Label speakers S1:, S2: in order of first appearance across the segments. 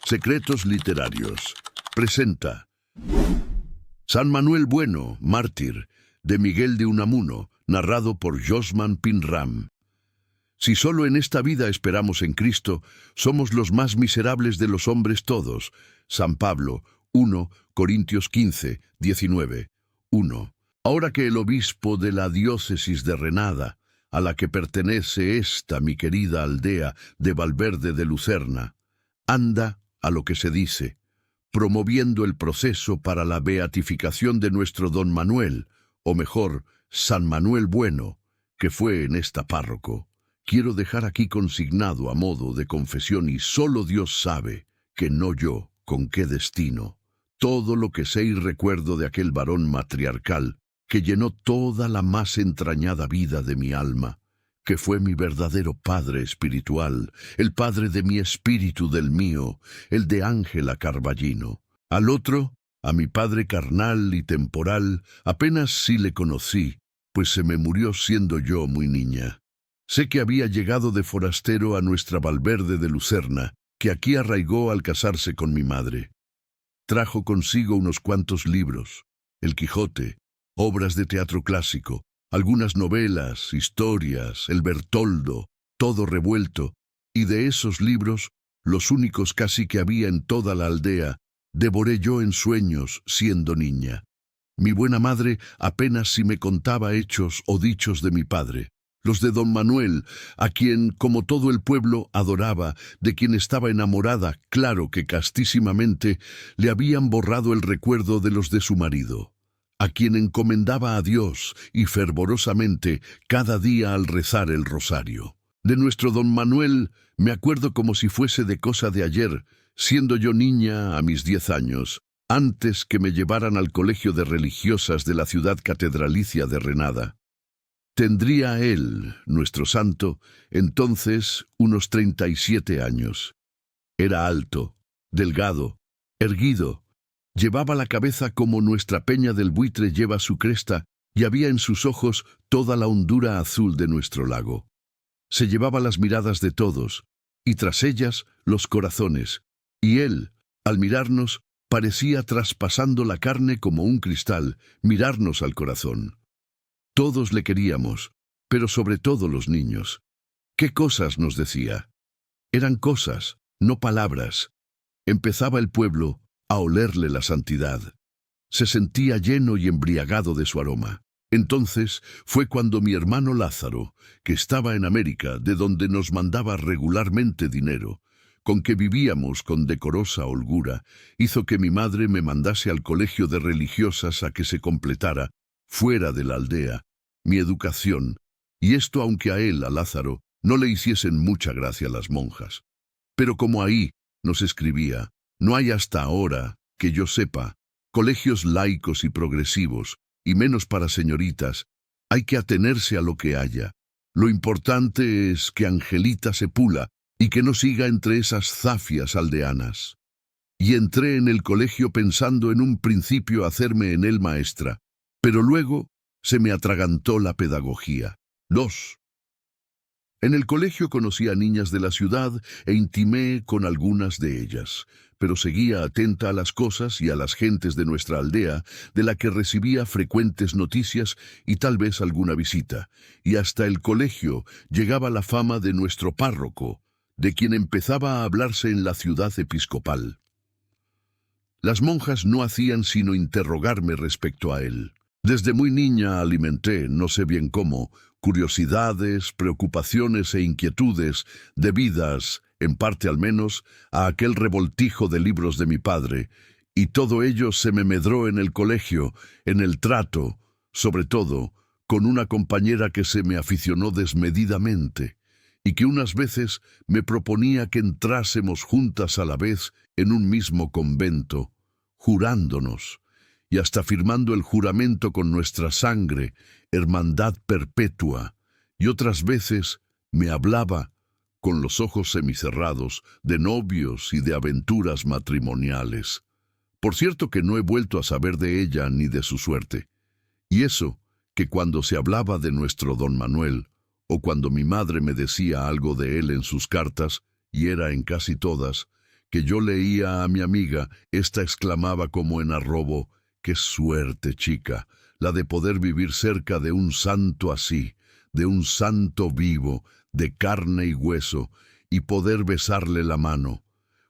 S1: Secretos Literarios presenta San Manuel Bueno, mártir, de Miguel de Unamuno, narrado por Josman Pinram. Si solo en esta vida esperamos en Cristo, somos los más miserables de los hombres todos. San Pablo, 1 Corintios 15, 19, 1. Ahora que el obispo de la diócesis de Renada, a la que pertenece esta mi querida aldea de Valverde de Lucerna, anda a lo que se dice, promoviendo el proceso para la beatificación de nuestro don Manuel, o mejor, San Manuel Bueno, que fue en esta párroco. Quiero dejar aquí consignado a modo de confesión, y solo Dios sabe, que no yo, con qué destino, todo lo que sé y recuerdo de aquel varón matriarcal que llenó toda la más entrañada vida de mi alma, que fue mi verdadero padre espiritual, el padre de mi espíritu del mío, el de Ángela Carballino. Al otro, a mi padre carnal y temporal, apenas sí le conocí, pues se me murió siendo yo muy niña. Sé que había llegado de forastero a nuestra Valverde de Lucerna, que aquí arraigó al casarse con mi madre. Trajo consigo unos cuantos libros, El Quijote, obras de teatro clásico, algunas novelas, historias, el Bertoldo, todo revuelto, y de esos libros, los únicos casi que había en toda la aldea, devoré yo en sueños siendo niña. Mi buena madre apenas si me contaba hechos o dichos de mi padre, los de don Manuel, a quien, como todo el pueblo, adoraba, de quien estaba enamorada, claro que castísimamente, le habían borrado el recuerdo de los de su marido, a quien encomendaba a Dios y fervorosamente cada día al rezar el rosario. De nuestro don Manuel me acuerdo como si fuese de cosa de ayer, siendo yo niña a mis 10 años, antes que me llevaran al colegio de religiosas de la ciudad catedralicia de Renada. Tendría él, nuestro santo, entonces unos 37 años. Era alto, delgado, erguido. Llevaba la cabeza como nuestra peña del Buitre lleva su cresta, y había en sus ojos toda la hondura azul de nuestro lago. Se llevaba las miradas de todos, y tras ellas los corazones, y él, al mirarnos, parecía traspasando la carne como un cristal, mirarnos al corazón. Todos le queríamos, pero sobre todo los niños. ¿Qué cosas nos decía? Eran cosas, no palabras. Empezaba el pueblo a olerle la santidad. Se sentía lleno y embriagado de su aroma. Entonces fue cuando mi hermano Lázaro, que estaba en América, de donde nos mandaba regularmente dinero, con que vivíamos con decorosa holgura, hizo que mi madre me mandase al colegio de religiosas a que se completara, fuera de la aldea, mi educación, y esto aunque a él, a Lázaro, no le hiciesen mucha gracia las monjas. Pero como ahí nos escribía, no hay hasta ahora, que yo sepa, colegios laicos y progresivos, y menos para señoritas, hay que atenerse a lo que haya. Lo importante es que Angelita se pula y que no siga entre esas zafias aldeanas. Y entré en el colegio pensando en un principio hacerme en él maestra, pero luego se me atragantó la pedagogía. 2. En el colegio conocí a niñas de la ciudad e intimé con algunas de ellas, pero seguía atenta a las cosas y a las gentes de nuestra aldea, de la que recibía frecuentes noticias y tal vez alguna visita, y hasta el colegio llegaba la fama de nuestro párroco, de quien empezaba a hablarse en la ciudad episcopal. Las monjas no hacían sino interrogarme respecto a él. Desde muy niña alimenté, no sé bien cómo, curiosidades, preocupaciones e inquietudes debidas, en parte al menos, a aquel revoltijo de libros de mi padre, y todo ello se me medró en el colegio, en el trato, sobre todo, con una compañera que se me aficionó desmedidamente, y que unas veces me proponía que entrásemos juntas a la vez en un mismo convento, jurándonos, y hasta firmando el juramento con nuestra sangre, hermandad perpetua, y otras veces me hablaba, con los ojos semicerrados, de novios y de aventuras matrimoniales. Por cierto que no he vuelto a saber de ella ni de su suerte. Y eso, que cuando se hablaba de nuestro don Manuel, o cuando mi madre me decía algo de él en sus cartas, y era en casi todas, que yo leía a mi amiga, ésta exclamaba como en arrobo: «¡Qué suerte, chica, la de poder vivir cerca de un santo así, de un santo vivo, de carne y hueso, y poder besarle la mano!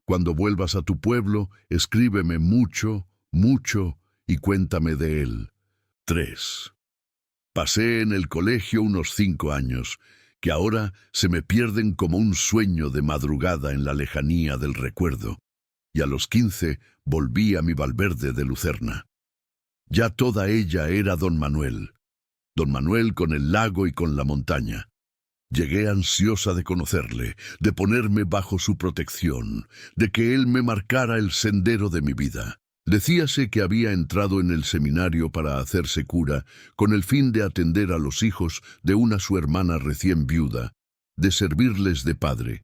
S1: Cuando vuelvas a tu pueblo, escríbeme mucho, mucho, y cuéntame de él». 3. Pasé en el colegio unos 5 años, que ahora se me pierden como un sueño de madrugada en la lejanía del recuerdo, y a los 15 volví a mi Valverde de Lucerna. Ya toda ella era don Manuel con el lago y con la montaña. Llegué ansiosa de conocerle, de ponerme bajo su protección, de que él me marcara el sendero de mi vida. Decíase que había entrado en el seminario para hacerse cura, con el fin de atender a los hijos de una su hermana recién viuda, de servirles de padre,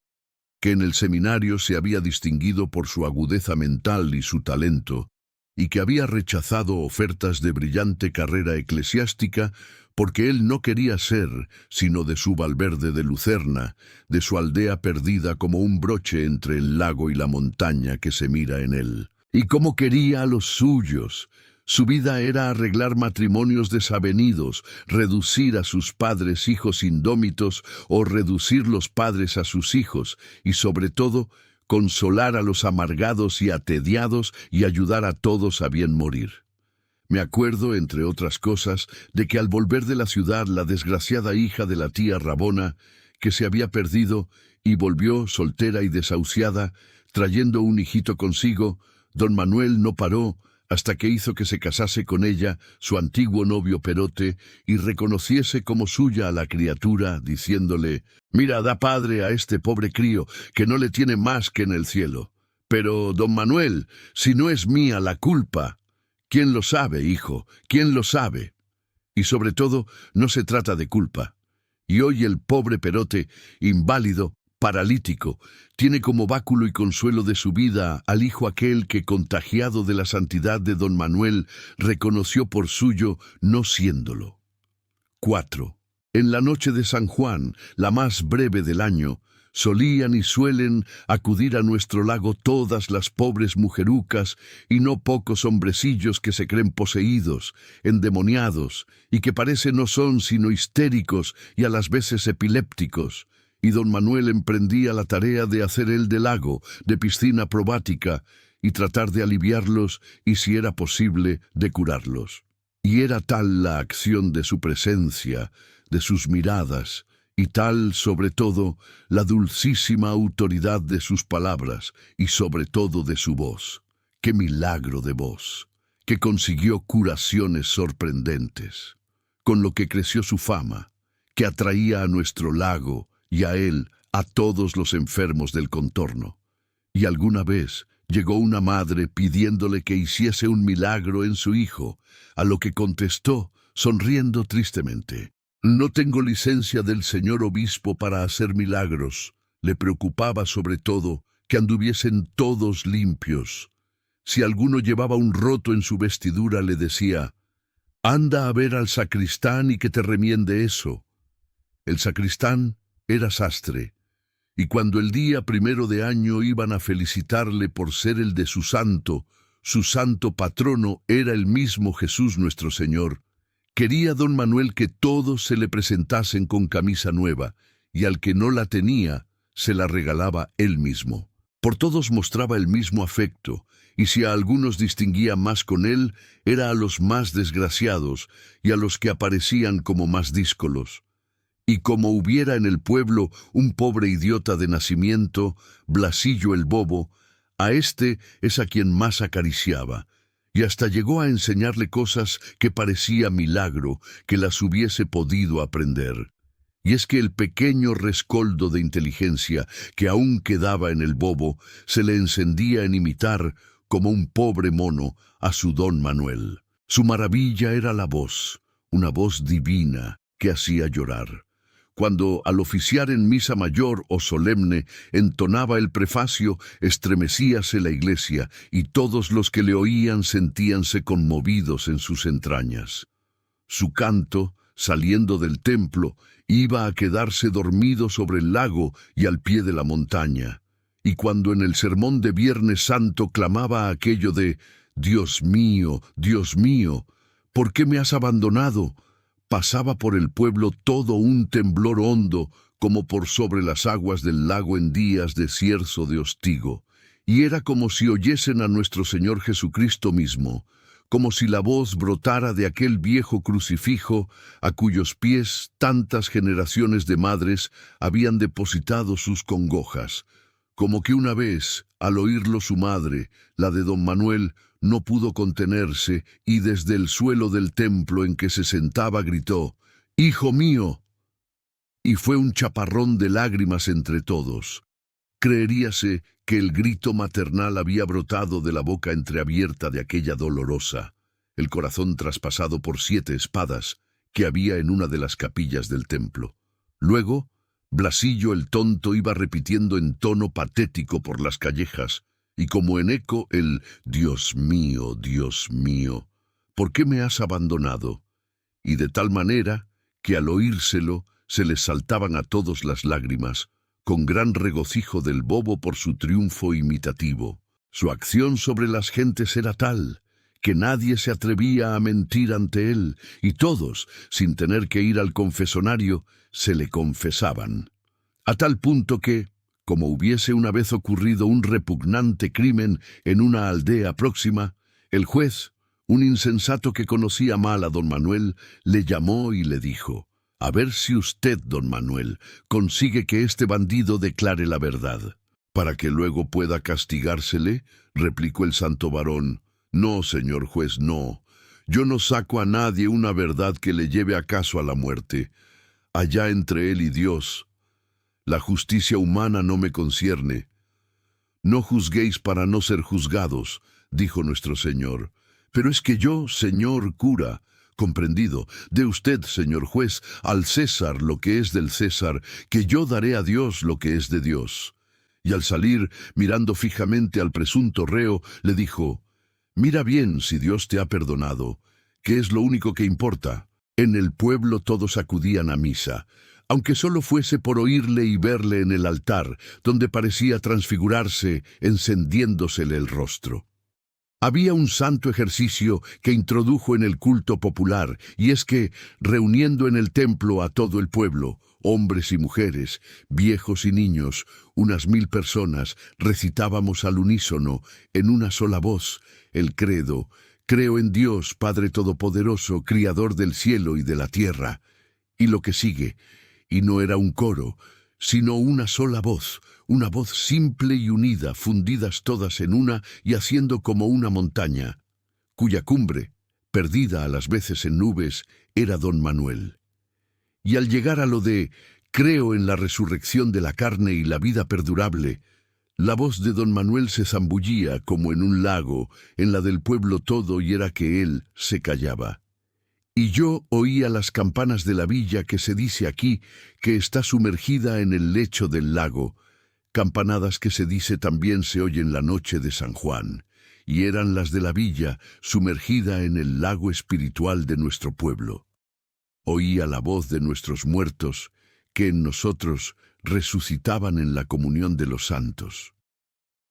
S1: que en el seminario se había distinguido por su agudeza mental y su talento, y que había rechazado ofertas de brillante carrera eclesiástica porque él no quería ser sino de su Valverde de Lucerna, de su aldea perdida como un broche entre el lago y la montaña que se mira en él. Y cómo quería a los suyos. Su vida era arreglar matrimonios desavenidos, reducir a sus padres hijos indómitos o reducir los padres a sus hijos, y sobre todo, consolar a los amargados y atediados y ayudar a todos a bien morir. Me acuerdo, entre otras cosas, de que al volver de la ciudad la desgraciada hija de la tía Rabona, que se había perdido y volvió soltera y desahuciada, trayendo un hijito consigo, don Manuel no paró hasta que hizo que se casase con ella su antiguo novio Perote y reconociese como suya a la criatura, diciéndole: «Mira, da padre a este pobre crío, que no le tiene más que en el cielo. Pero, don Manuel, si no es mía la culpa, ¿quién lo sabe, hijo? ¿Quién lo sabe? Y sobre todo, no se trata de culpa. Y hoy el pobre Perote, inválido, paralítico, tiene como báculo y consuelo de su vida al hijo aquel que, contagiado de la santidad de don Manuel, reconoció por suyo no siéndolo». 4. En la noche de San Juan, la más breve del año, solían y suelen acudir a nuestro lago todas las pobres mujerucas y no pocos hombrecillos que se creen poseídos, endemoniados, y que parece no son sino histéricos y a las veces epilépticos, y don Manuel emprendía la tarea de hacer el de lago, de piscina probática, y tratar de aliviarlos y, si era posible, de curarlos. Y era tal la acción de su presencia, de sus miradas, y tal, sobre todo, la dulcísima autoridad de sus palabras, y sobre todo de su voz. ¡Qué milagro de voz! Que consiguió curaciones sorprendentes, con lo que creció su fama, que atraía a nuestro lago, y a él, a todos los enfermos del contorno. Y alguna vez llegó una madre pidiéndole que hiciese un milagro en su hijo, a lo que contestó, sonriendo tristemente: «No tengo licencia del señor obispo para hacer milagros». Le preocupaba sobre todo que anduviesen todos limpios. Si alguno llevaba un roto en su vestidura, le decía: «Anda a ver al sacristán y que te remiende eso». El sacristán era sastre, y cuando el día 1 de año iban a felicitarle por ser el de su santo patrono era el mismo Jesús nuestro Señor, quería don Manuel que todos se le presentasen con camisa nueva, y al que no la tenía, se la regalaba él mismo. Por todos mostraba el mismo afecto, y si a algunos distinguía más con él, era a los más desgraciados y a los que aparecían como más díscolos. Y como hubiera en el pueblo un pobre idiota de nacimiento, Blasillo el bobo, a este es a quien más acariciaba, y hasta llegó a enseñarle cosas que parecía milagro que las hubiese podido aprender. Y es que el pequeño rescoldo de inteligencia que aún quedaba en el bobo se le encendía en imitar, como un pobre mono, a su don Manuel. Su maravilla era la voz, una voz divina que hacía llorar. Cuando, al oficiar en misa mayor o solemne, entonaba el prefacio, estremecíase la iglesia, y todos los que le oían sentíanse conmovidos en sus entrañas. Su canto, saliendo del templo, iba a quedarse dormido sobre el lago y al pie de la montaña, y cuando en el sermón de Viernes Santo clamaba aquello de Dios mío, ¿por qué me has abandonado?, pasaba por el pueblo todo un temblor hondo, como por sobre las aguas del lago en días de cierzo de hostigo, y era como si oyesen a nuestro Señor Jesucristo mismo, como si la voz brotara de aquel viejo crucifijo a cuyos pies tantas generaciones de madres habían depositado sus congojas, como que una vez, al oírlo su madre, la de don Manuel, no pudo contenerse y desde el suelo del templo en que se sentaba gritó, «¡Hijo mío!», y fue un chaparrón de lágrimas entre todos. Creeríase que el grito maternal había brotado de la boca entreabierta de aquella dolorosa, el corazón traspasado por 7 espadas que había en una de las capillas del templo. Luego, Blasillo el tonto iba repitiendo en tono patético por las callejas, y como en eco el Dios mío, ¿por qué me has abandonado?», y de tal manera que al oírselo se les saltaban a todos las lágrimas, con gran regocijo del bobo por su triunfo imitativo. Su acción sobre las gentes era tal que nadie se atrevía a mentir ante él, y todos, sin tener que ir al confesonario, se le confesaban. A tal punto que, como hubiese una vez ocurrido un repugnante crimen en una aldea próxima, el juez, un insensato que conocía mal a don Manuel, le llamó y le dijo, «A ver si usted, don Manuel, consigue que este bandido declare la verdad». «¿Para que luego pueda castigársele?», replicó el santo varón. «No, señor juez, no. Yo no saco a nadie una verdad que le lleve acaso a la muerte. Allá entre él y Dios. La justicia humana no me concierne». «No juzguéis para no ser juzgados», dijo nuestro Señor. «Pero es que yo, señor cura, comprendido, de usted, señor juez, al César lo que es del César, que yo daré a Dios lo que es de Dios». Y al salir, mirando fijamente al presunto reo, le dijo, «Mira bien si Dios te ha perdonado, que es lo único que importa». En el pueblo todos acudían a misa, aunque solo fuese por oírle y verle en el altar, donde parecía transfigurarse, encendiéndosele el rostro. Había un santo ejercicio que introdujo en el culto popular, y es que, reuniendo en el templo a todo el pueblo, hombres y mujeres, viejos y niños, unas 1000 personas, recitábamos al unísono, en una sola voz, el credo: «Creo en Dios, Padre Todopoderoso, Criador del cielo y de la tierra», y lo que sigue, y no era un coro, sino una sola voz, una voz simple y unida, fundidas todas en una y haciendo como una montaña, cuya cumbre, perdida a las veces en nubes, era don Manuel. Y al llegar a lo de «creo en la resurrección de la carne y la vida perdurable», la voz de don Manuel se zambullía como en un lago, en la del pueblo todo, y era que él se callaba. Y yo oía las campanas de la villa que se dice aquí que está sumergida en el lecho del lago, campanadas que se dice también se oyen la noche de San Juan, y eran las de la villa sumergida en el lago espiritual de nuestro pueblo. Oía la voz de nuestros muertos, que en nosotros resucitaban en la comunión de los santos.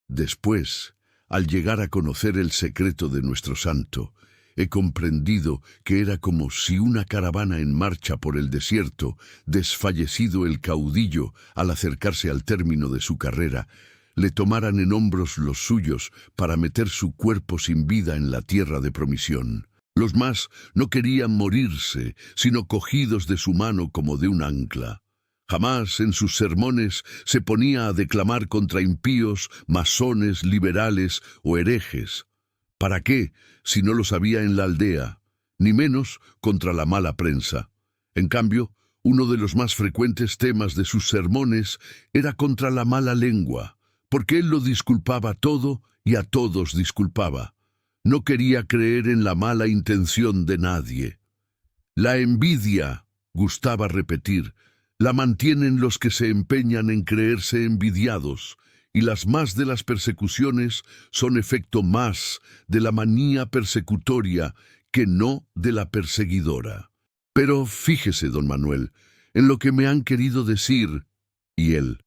S1: Después, al llegar a conocer el secreto de nuestro santo, he comprendido que era como si una caravana en marcha por el desierto, desfallecido el caudillo al acercarse al término de su carrera, le tomaran en hombros los suyos para meter su cuerpo sin vida en la tierra de promisión. Los más no querían morirse, sino cogidos de su mano como de un ancla. Jamás en sus sermones se ponía a declamar contra impíos, masones, liberales o herejes. ¿Para qué, si no los había en la aldea? Ni menos contra la mala prensa. En cambio, uno de los más frecuentes temas de sus sermones era contra la mala lengua, porque él lo disculpaba todo y a todos disculpaba. No quería creer en la mala intención de nadie. La envidia, gustaba repetir, la mantienen los que se empeñan en creerse envidiados, y las más de las persecuciones son efecto más de la manía persecutoria que no de la perseguidora. Pero fíjese, don Manuel, en lo que me han querido decir, y él,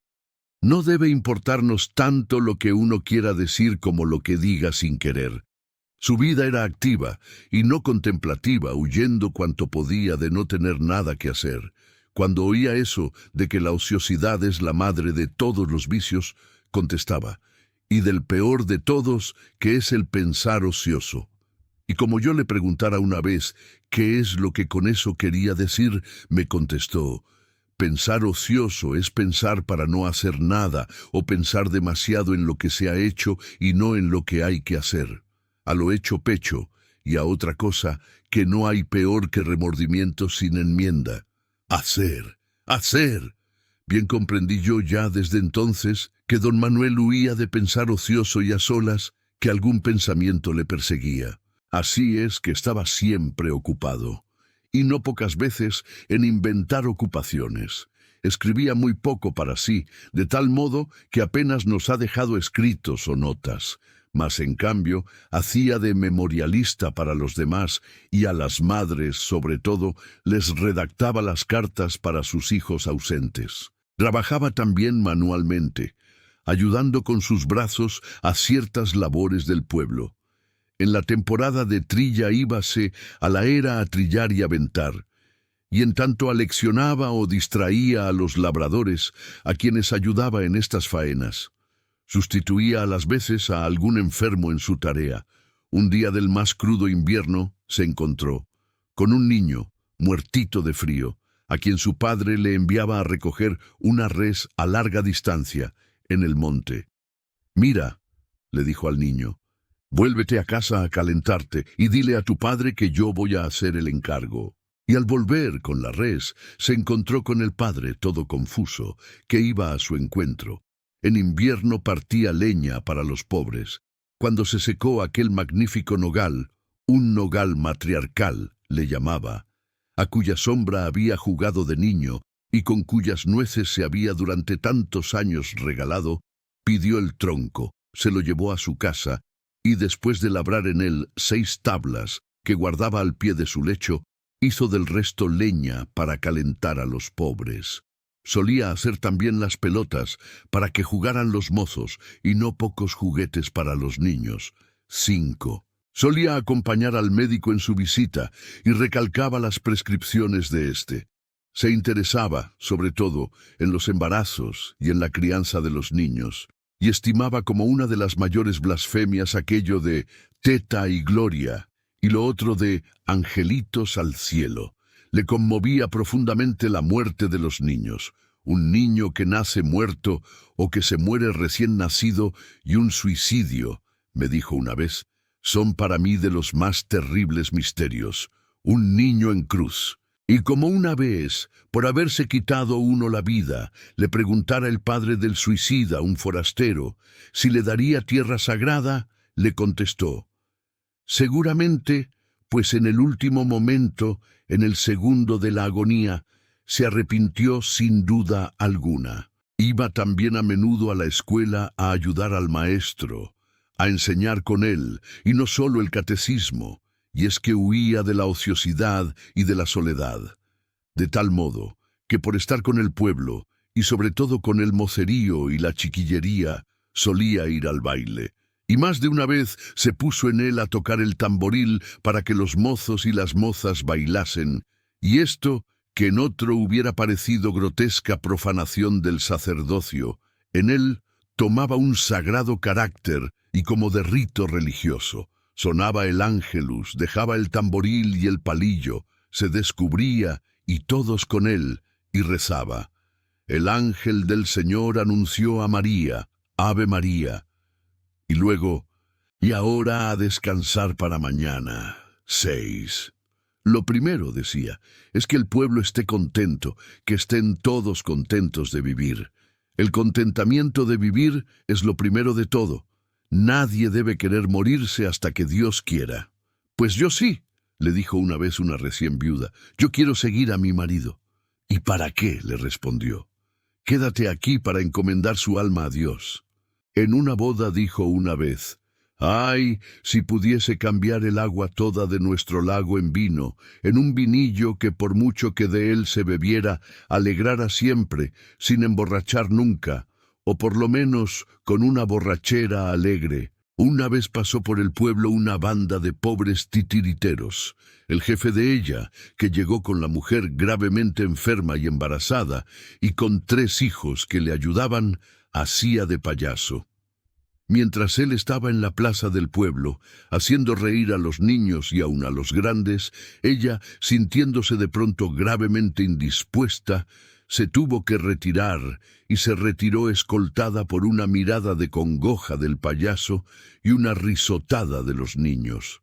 S1: No debe importarnos tanto lo que uno quiera decir como lo que diga sin querer. Su vida era activa y no contemplativa, huyendo cuanto podía de no tener nada que hacer. Cuando oía eso de que la ociosidad es la madre de todos los vicios, contestaba, y del peor de todos, que es el pensar ocioso. Y como yo le preguntara una vez qué es lo que con eso quería decir, me contestó, pensar ocioso es pensar para no hacer nada o pensar demasiado en lo que se ha hecho y no en lo que hay que hacer. A lo hecho pecho y a otra cosa que no hay peor que remordimiento sin enmienda. Hacer, hacer. Bien comprendí yo ya desde entonces que don Manuel huía de pensar ocioso y a solas, que algún pensamiento le perseguía. Así es que estaba siempre ocupado, y no pocas veces en inventar ocupaciones. Escribía muy poco para sí, de tal modo que apenas nos ha dejado escritos o notas, mas en cambio hacía de memorialista para los demás y a las madres, sobre todo, les redactaba las cartas para sus hijos ausentes. Trabajaba también manualmente, ayudando con sus brazos a ciertas labores del pueblo. En la temporada de trilla íbase a la era a trillar y aventar, y en tanto aleccionaba o distraía a los labradores, a quienes ayudaba en estas faenas. Sustituía a las veces a algún enfermo en su tarea. Un día del más crudo invierno se encontró con un niño, muertito de frío, a quien su padre le enviaba a recoger una res a larga distancia, en el monte. «Mira», le dijo al niño, «vuélvete a casa a calentarte y dile a tu padre que yo voy a hacer el encargo». Y al volver con la res, se encontró con el padre todo confuso, que iba a su encuentro. En invierno partía leña para los pobres. Cuando se secó aquel magnífico nogal, un nogal matriarcal, le llamaba, a cuya sombra había jugado de niño y con cuyas nueces se había durante tantos años regalado, pidió el tronco, se lo llevó a su casa y después de labrar en él 6 tablas que guardaba al pie de su lecho, hizo del resto leña para calentar a los pobres. Solía hacer también las pelotas para que jugaran los mozos y no pocos juguetes para los niños. 5. Solía acompañar al médico en su visita y recalcaba las prescripciones de éste. Se interesaba, sobre todo, en los embarazos y en la crianza de los niños, y estimaba como una de las mayores blasfemias aquello de teta y gloria, y lo otro de angelitos al cielo. Le conmovía profundamente la muerte de los niños. Un niño que nace muerto o que se muere recién nacido y un suicidio, me dijo una vez, son para mí de los más terribles misterios. Un niño en cruz. Y como una vez, por haberse quitado uno la vida, le preguntara el padre del suicida, un forastero, si le daría tierra sagrada, le contestó, seguramente, pues en el último momento, en el segundo de la agonía, se arrepintió sin duda alguna. Iba también a menudo a la escuela a ayudar al maestro, a enseñar con él, y no solo el catecismo, y es que huía de la ociosidad y de la soledad, de tal modo que por estar con el pueblo, y sobre todo con el mocerío y la chiquillería, solía ir al baile. Y más de una vez se puso en él a tocar el tamboril para que los mozos y las mozas bailasen, y esto, que en otro hubiera parecido grotesca profanación del sacerdocio, en él tomaba un sagrado carácter y como de rito religioso. Sonaba el ángelus, dejaba el tamboril y el palillo, se descubría, y todos con él, y rezaba. El ángel del Señor anunció a María, Ave María. Y luego, y ahora a descansar para mañana. 6. Lo primero, decía, es que el pueblo esté contento, que estén todos contentos de vivir. El contentamiento de vivir es lo primero de todo. Nadie debe querer morirse hasta que Dios quiera. Pues yo sí, le dijo una vez una recién viuda. Yo quiero seguir a mi marido. ¿Y para qué?, le respondió. Quédate aquí para encomendar su alma a Dios. En una boda dijo una vez, «Ay, si pudiese cambiar el agua toda de nuestro lago en vino, en un vinillo que por mucho que de él se bebiera, alegrara siempre, sin emborrachar nunca, o por lo menos con una borrachera alegre. Una vez pasó por el pueblo una banda de pobres titiriteros. El jefe de ella, que llegó con la mujer gravemente enferma y embarazada, y con 3 hijos que le ayudaban, hacía de payaso. Mientras él estaba en la plaza del pueblo, haciendo reír a los niños y aun a los grandes, ella, sintiéndose de pronto gravemente indispuesta, se tuvo que retirar y se retiró escoltada por una mirada de congoja del payaso y una risotada de los niños.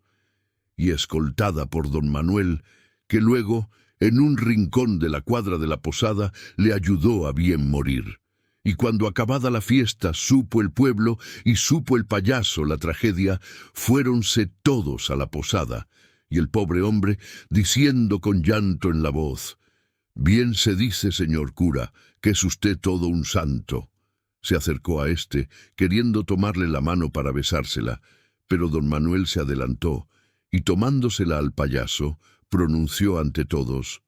S1: Y escoltada por don Manuel, que luego, en un rincón de la cuadra de la posada, le ayudó a bien morir. Y cuando acabada la fiesta supo el pueblo y supo el payaso la tragedia, fuéronse todos a la posada, y el pobre hombre, diciendo con llanto en la voz: «Bien se dice, señor cura, que es usted todo un santo». Se acercó a éste, queriendo tomarle la mano para besársela, pero don Manuel se adelantó, y tomándosela al payaso, pronunció ante todos: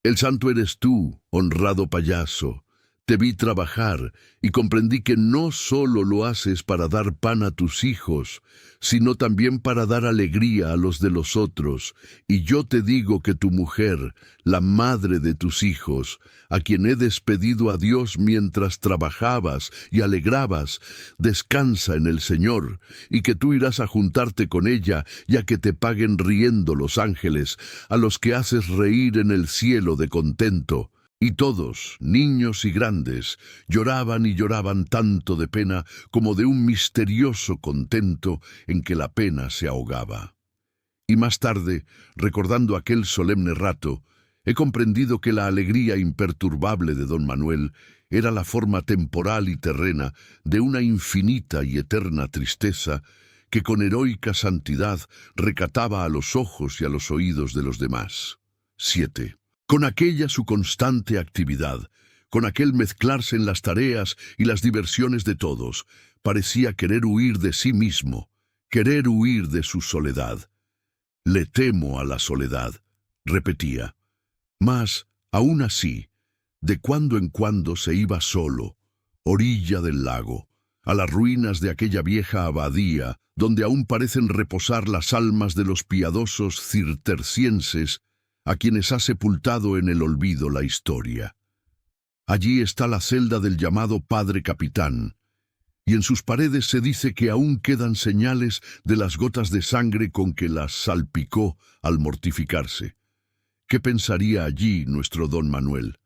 S1: «El santo eres tú, honrado payaso. Te vi trabajar y comprendí que no solo lo haces para dar pan a tus hijos, sino también para dar alegría a los de los otros. Y yo te digo que tu mujer, la madre de tus hijos, a quien he despedido a Dios mientras trabajabas y alegrabas, descansa en el Señor, y que tú irás a juntarte con ella, ya que te paguen riendo los ángeles, a los que haces reír en el cielo de contento». Y todos, niños y grandes, lloraban y lloraban tanto de pena como de un misterioso contento en que la pena se ahogaba. Y más tarde, recordando aquel solemne rato, he comprendido que la alegría imperturbable de don Manuel era la forma temporal y terrena de una infinita y eterna tristeza que con heroica santidad recataba a los ojos y a los oídos de los demás. 7. Con aquella su constante actividad, con aquel mezclarse en las tareas y las diversiones de todos, parecía querer huir de sí mismo, querer huir de su soledad. «Le temo a la soledad», repetía. Mas, aún así, de cuando en cuando se iba solo, orilla del lago, a las ruinas de aquella vieja abadía, donde aún parecen reposar las almas de los piadosos cistercienses, a quienes ha sepultado en el olvido la historia. Allí está la celda del llamado Padre Capitán, y en sus paredes se dice que aún quedan señales de las gotas de sangre con que las salpicó al mortificarse. ¿Qué pensaría allí nuestro don Manuel?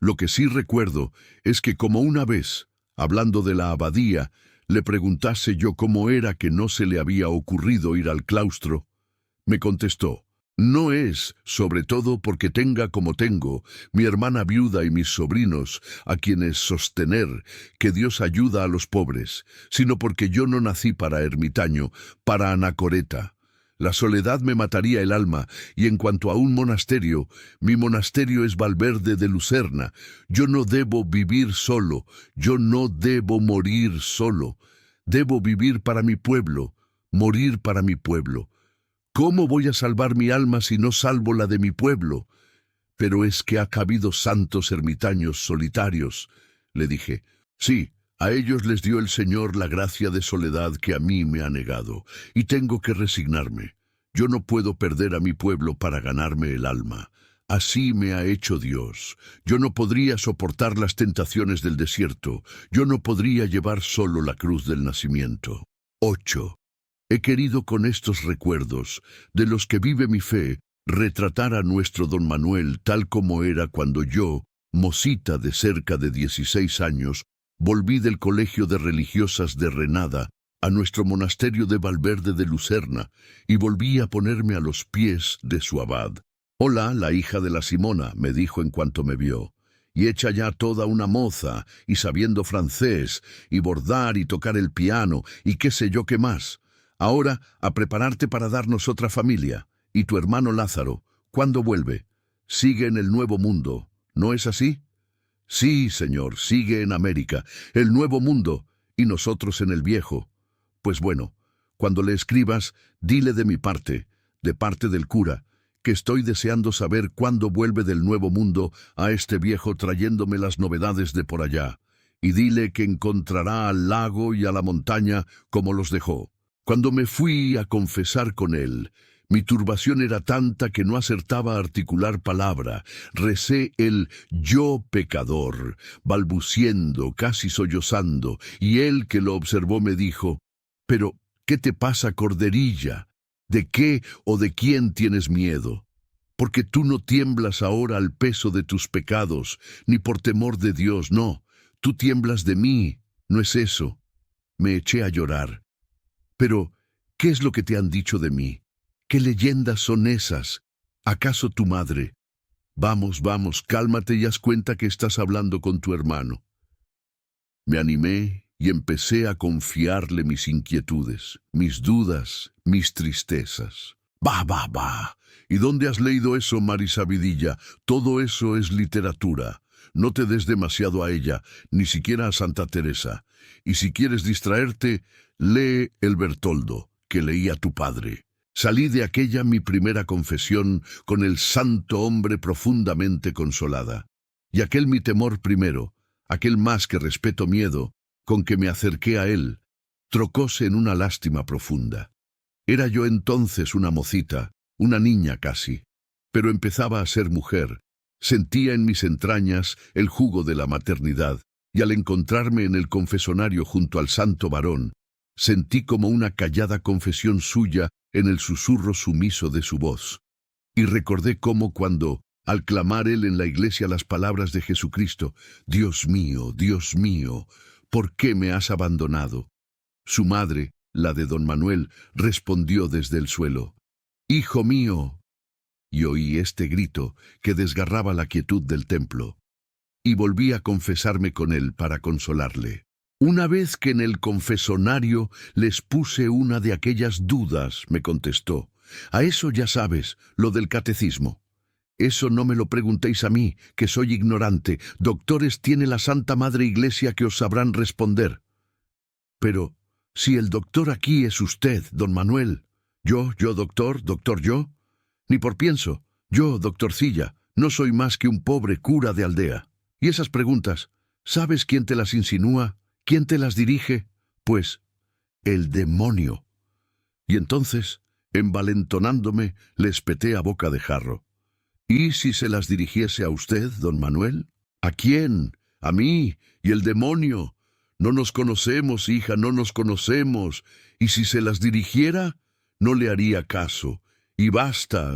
S1: Lo que sí recuerdo es que como una vez, hablando de la abadía, le preguntase yo cómo era que no se le había ocurrido ir al claustro, me contestó: «No es, sobre todo porque tenga como tengo, mi hermana viuda y mis sobrinos, a quienes sostener que Dios ayuda a los pobres, sino porque yo no nací para ermitaño, para anacoreta. La soledad me mataría el alma, y en cuanto a un monasterio, mi monasterio es Valverde de Lucerna. Yo no debo vivir solo, yo no debo morir solo. Debo vivir para mi pueblo, morir para mi pueblo. ¿Cómo voy a salvar mi alma si no salvo la de mi pueblo? Pero es que ha cabido santos ermitaños solitarios», le dije. «Sí, a ellos les dio el Señor la gracia de soledad que a mí me ha negado, y tengo que resignarme. Yo no puedo perder a mi pueblo para ganarme el alma. Así me ha hecho Dios. Yo no podría soportar las tentaciones del desierto. Yo no podría llevar solo la cruz del nacimiento». 8. He querido con estos recuerdos, de los que vive mi fe, retratar a nuestro don Manuel tal como era cuando yo, mocita de cerca de 16 años, volví del colegio de religiosas de Renada a nuestro monasterio de Valverde de Lucerna y volví a ponerme a los pies de su abad. «Hola, la hija de la Simona», me dijo en cuanto me vio, «y hecha ya toda una moza, y sabiendo francés, y bordar y tocar el piano, y qué sé yo qué más. Ahora, a prepararte para darnos otra familia. Y tu hermano Lázaro, ¿cuándo vuelve? Sigue en el Nuevo Mundo, ¿no es así?» «Sí, señor, sigue en América, el Nuevo Mundo, y nosotros en el Viejo». «Pues bueno, cuando le escribas, dile de mi parte, de parte del cura, que estoy deseando saber cuándo vuelve del Nuevo Mundo a este Viejo trayéndome las novedades de por allá. y dile que encontrará al lago y a la montaña como los dejó. Cuando me fui a confesar con él, mi turbación era tanta que no acertaba a articular palabra. Recé el yo pecador, balbuciendo, casi sollozando, y él que lo observó me dijo: «Pero, ¿qué te pasa, corderilla? ¿De qué o de quién tienes miedo? Porque tú no tiemblas ahora al peso de tus pecados, ni por temor de Dios, no. Tú tiemblas de mí, ¿no es eso?» Me eché a llorar. «Pero, ¿qué es lo que te han dicho de mí? ¿Qué leyendas son esas? ¿Acaso tu madre? Vamos, vamos, cálmate y haz cuenta que estás hablando con tu hermano». Me animé y empecé a confiarle mis inquietudes, mis dudas, mis tristezas. «Bah, bah, bah. ¿Y dónde has leído eso, Marisabidilla? Todo eso es literatura. No te des demasiado a ella, ni siquiera a Santa Teresa. Y si quieres distraerte, lee el Bertoldo, que leía tu padre». Salí de aquella mi primera confesión con el santo hombre profundamente consolada. Y aquel mi temor primero, aquel más que respeto miedo, con que me acerqué a él, trocóse en una lástima profunda. Era yo entonces una mocita, una niña casi, pero empezaba a ser mujer. Sentía en mis entrañas el jugo de la maternidad, y al encontrarme en el confesonario junto al santo varón, sentí como una callada confesión suya en el susurro sumiso de su voz. Y recordé cómo cuando, al clamar él en la iglesia las palabras de Jesucristo: Dios mío, ¿por qué me has abandonado?», su madre, la de don Manuel, respondió desde el suelo: «Hijo mío». Y oí este grito que desgarraba la quietud del templo. Y volví a confesarme con él para consolarle. «Una vez que en el confesonario les puse una de aquellas dudas», me contestó. «A eso ya sabes, lo del catecismo. Eso no me lo preguntéis a mí, que soy ignorante. Doctores tiene la Santa Madre Iglesia que os sabrán responder». «Pero, si el doctor aquí es usted, don Manuel». Yo, doctor, yo. Ni por pienso. Yo, doctorcilla, no soy más que un pobre cura de aldea. Y esas preguntas, ¿sabes quién te las insinúa? ¿Quién te las dirige? Pues, el demonio». Y entonces, envalentonándome, le espeté a boca de jarro: «¿Y si se las dirigiese a usted, don Manuel? ¿A quién? A mí y el demonio. No nos conocemos, hija, no nos conocemos. Y si se las dirigiera, no le haría caso. Y basta,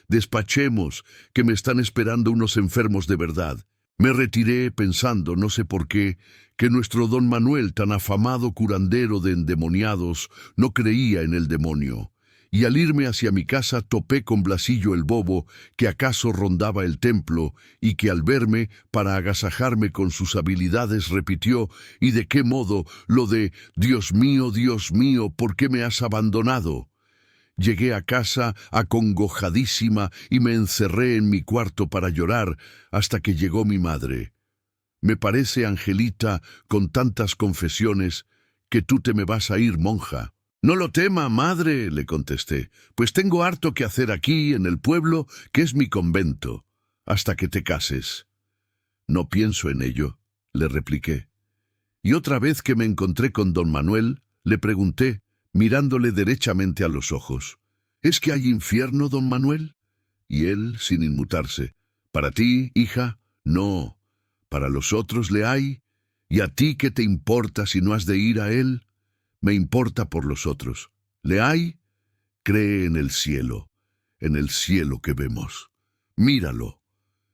S1: despachemos, que me están esperando unos enfermos de verdad». Me retiré pensando, no sé por qué, que nuestro don Manuel, tan afamado curandero de endemoniados, no creía en el demonio. Y al irme hacia mi casa topé con Blasillo el Bobo, que acaso rondaba el templo, y que al verme, para agasajarme con sus habilidades, repitió, y de qué modo, lo de Dios mío, ¿por qué me has abandonado?». Llegué a casa acongojadísima y me encerré en mi cuarto para llorar hasta que llegó mi madre. «Me parece, Angelita, con tantas confesiones, que tú te me vas a ir, monja». «No lo tema, madre», le contesté, «pues tengo harto que hacer aquí, en el pueblo, que es mi convento, hasta que te cases». «No pienso en ello», le repliqué. Y otra vez que me encontré con don Manuel, le pregunté, mirándole derechamente a los ojos: «¿Es que hay infierno, don Manuel?». Y él, sin inmutarse: «Para ti, hija, no. Para los otros le hay. ¿Y a ti qué te importa si no has de ir a él?». «Me importa por los otros. ¿Le hay?». «Cree en el cielo que vemos. Míralo».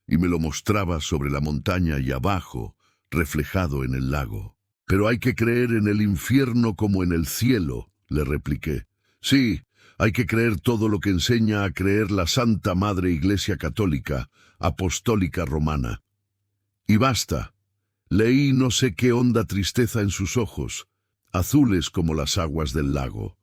S1: Y me lo mostraba sobre la montaña y abajo, reflejado en el lago. «Pero hay que creer en el infierno como en el cielo», le repliqué. «Sí, hay que creer todo lo que enseña a creer la Santa Madre Iglesia Católica, Apostólica Romana». Y basta. Leí no sé qué honda tristeza en sus ojos, azules como las aguas del lago.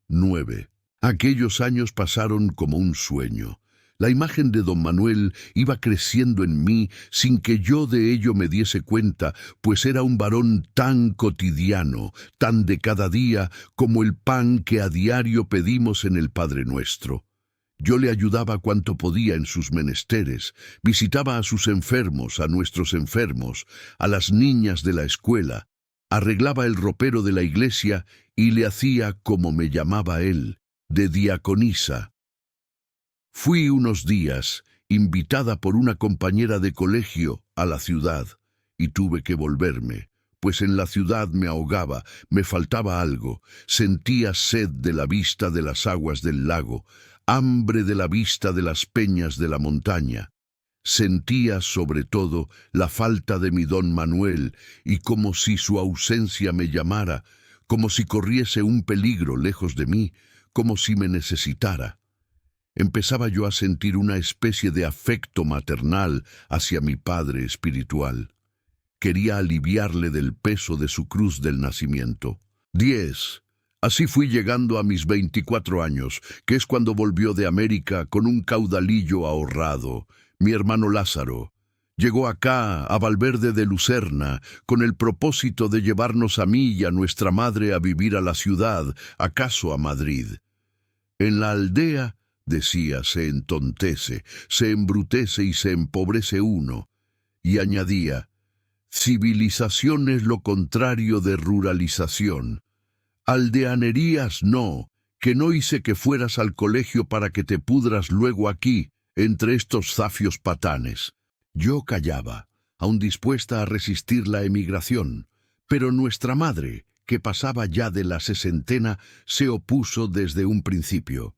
S1: 9. Aquellos años pasaron como un sueño. La imagen de don Manuel iba creciendo en mí sin que yo de ello me diese cuenta, pues era un varón tan cotidiano, tan de cada día, como el pan que a diario pedimos en el Padre Nuestro. Yo le ayudaba cuanto podía en sus menesteres, visitaba a sus enfermos, a nuestros enfermos, a las niñas de la escuela, arreglaba el ropero de la iglesia y le hacía, como me llamaba él, de diaconisa. Fui unos días, invitada por una compañera de colegio, a la ciudad, y tuve que volverme, pues en la ciudad me ahogaba, me faltaba algo, sentía sed de la vista de las aguas del lago, hambre de la vista de las peñas de la montaña. Sentía, sobre todo, la falta de mi don Manuel, y como si su ausencia me llamara, como si corriese un peligro lejos de mí, como si me necesitara. Empezaba yo a sentir una especie de afecto maternal hacia mi padre espiritual. Quería aliviarle del peso de su cruz del nacimiento. 10. Así fui llegando a mis 24 años, que es cuando volvió de América con un caudalillo ahorrado. Mi hermano Lázaro llegó acá, a Valverde de Lucerna, con el propósito de llevarnos a mí y a nuestra madre a vivir a la ciudad, acaso a Madrid. En la aldea, decía, se entontece, se embrutece y se empobrece uno. Y añadía, civilización es lo contrario de ruralización. Aldeanerías no, que no hice que fueras al colegio para que te pudras luego aquí, entre estos zafios patanes. Yo callaba, aún dispuesta a resistir la emigración, pero nuestra madre, que pasaba ya de la sesentena, se opuso desde un principio.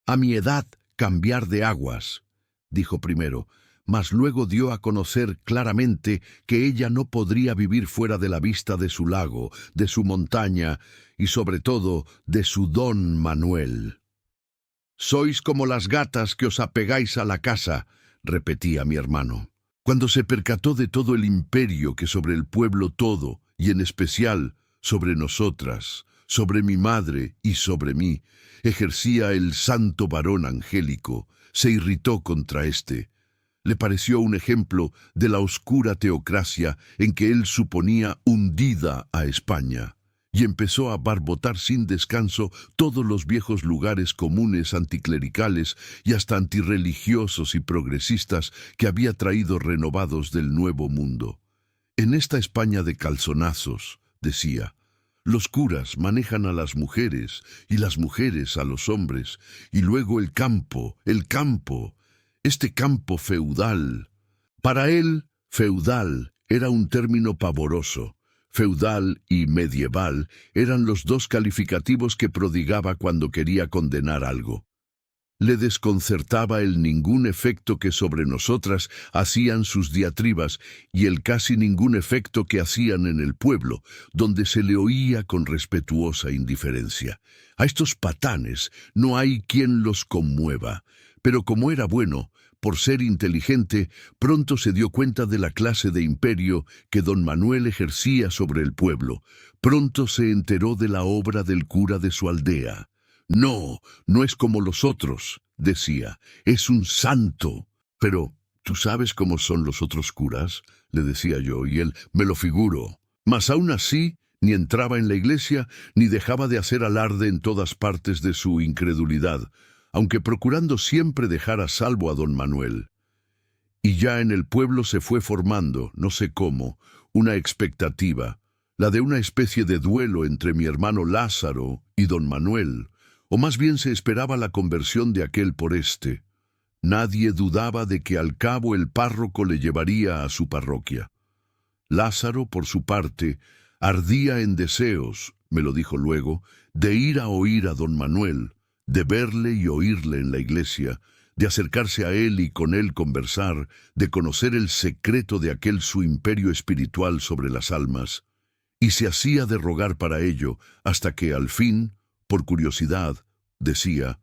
S1: A mi edad, cambiar de aguas, dijo primero, mas luego dio a conocer claramente que ella no podría vivir fuera de la vista de su lago, de su montaña y sobre todo de su don Manuel. «Sois como las gatas que os apegáis a la casa», repetía mi hermano. Cuando se percató de todo el imperio que sobre el pueblo todo, y en especial sobre nosotras, sobre mi madre y sobre mí, ejercía el santo varón angélico, se irritó contra éste. Le pareció un ejemplo de la oscura teocracia en que él suponía hundida a España, y empezó a barbotar sin descanso todos los viejos lugares comunes anticlericales y hasta antirreligiosos y progresistas que había traído renovados del Nuevo Mundo. En esta España de calzonazos, decía, los curas manejan a las mujeres y las mujeres a los hombres, y luego el campo, este campo feudal. Para él, feudal era un término pavoroso. Feudal y medieval eran los dos calificativos que prodigaba cuando quería condenar algo. Le desconcertaba el ningún efecto que sobre nosotras hacían sus diatribas y el casi ningún efecto que hacían en el pueblo, donde se le oía con respetuosa indiferencia. A estos patanes no hay quien los conmueva, pero como era bueno, por ser inteligente, pronto se dio cuenta de la clase de imperio que don Manuel ejercía sobre el pueblo. Pronto se enteró de la obra del cura de su aldea. No, no es como los otros, decía, es un santo. Pero, ¿tú sabes cómo son los otros curas?, le decía yo, y él, me lo figuro. Mas aún así, ni entraba en la iglesia, ni dejaba de hacer alarde en todas partes de su incredulidad, aunque procurando siempre dejar a salvo a don Manuel. Y ya en el pueblo se fue formando, no sé cómo, una expectativa, la de una especie de duelo entre mi hermano Lázaro y don Manuel, o más bien se esperaba la conversión de aquel por éste. Nadie dudaba de que al cabo el párroco le llevaría a su parroquia. Lázaro, por su parte, ardía en deseos, me lo dijo luego, de ir a oír a don Manuel, de verle y oírle en la iglesia, de acercarse a él y con él conversar, de conocer el secreto de aquel su imperio espiritual sobre las almas, y se hacía de rogar para ello, hasta que al fin, por curiosidad, decía,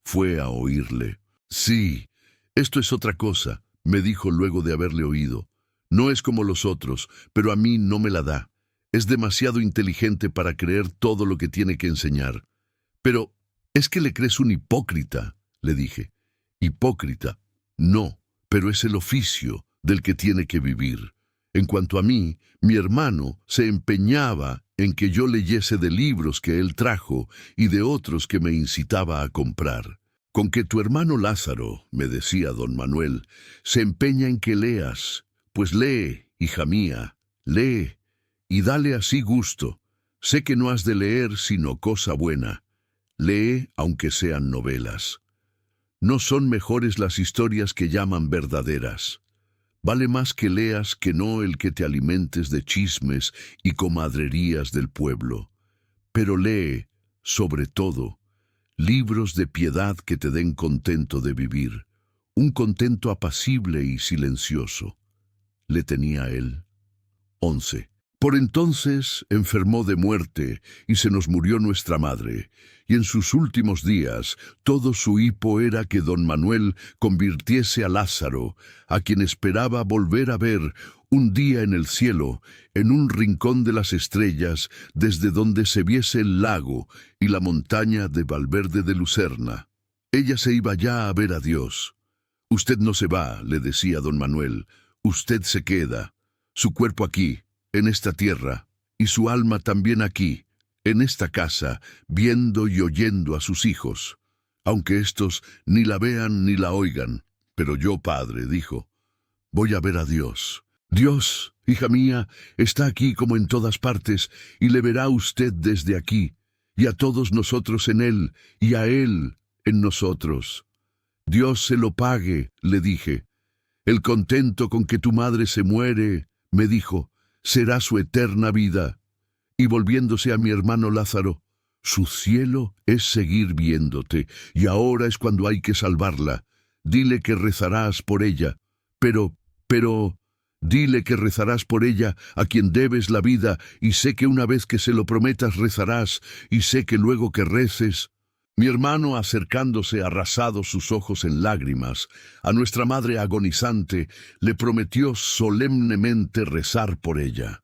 S1: fue a oírle. Sí, esto es otra cosa, me dijo luego de haberle oído. No es como los otros, pero a mí no me la da. Es demasiado inteligente para creer todo lo que tiene que enseñar. Pero, ¿es que le crees un hipócrita?, le dije. Hipócrita, no, pero es el oficio del que tiene que vivir. En cuanto a mí, mi hermano se empeñaba en que yo leyese de libros que él trajo y de otros que me incitaba a comprar. Con que tu hermano Lázaro, me decía don Manuel, se empeña en que leas, pues lee, hija mía, lee, y dale así gusto. Sé que no has de leer sino cosa buena. Lee aunque sean novelas. No son mejores las historias que llaman verdaderas. Vale más que leas que no el que te alimentes de chismes y comadrerías del pueblo. Pero lee, sobre todo, libros de piedad que te den contento de vivir, un contento apacible y silencioso. Le tenía él. 11. Por entonces enfermó de muerte y se nos murió nuestra madre, y en sus últimos días todo su hipo era que don Manuel convirtiese a Lázaro, a quien esperaba volver a ver un día en el cielo, en un rincón de las estrellas, desde donde se viese el lago y la montaña de Valverde de Lucerna. Ella se iba ya a ver a Dios. Usted no se va, le decía don Manuel, usted se queda, su cuerpo aquí, en esta tierra, y su alma también aquí, en esta casa, viendo y oyendo a sus hijos, aunque éstos ni la vean ni la oigan. Pero yo, padre, dijo, voy a ver a Dios. Dios, hija mía, está aquí como en todas partes, y le verá usted desde aquí, y a todos nosotros en él, y a él en nosotros. Dios se lo pague, le dije. El contento con que tu madre se muere, me dijo, será su eterna vida. Y volviéndose a mi hermano Lázaro, su cielo es seguir viéndote, y ahora es cuando hay que salvarla. Dile que rezarás por ella, pero, dile que rezarás por ella a quien debes la vida, y sé que una vez que se lo prometas rezarás, y sé que luego que reces. Mi hermano, acercándose arrasado sus ojos en lágrimas, a nuestra madre agonizante, le prometió solemnemente rezar por ella.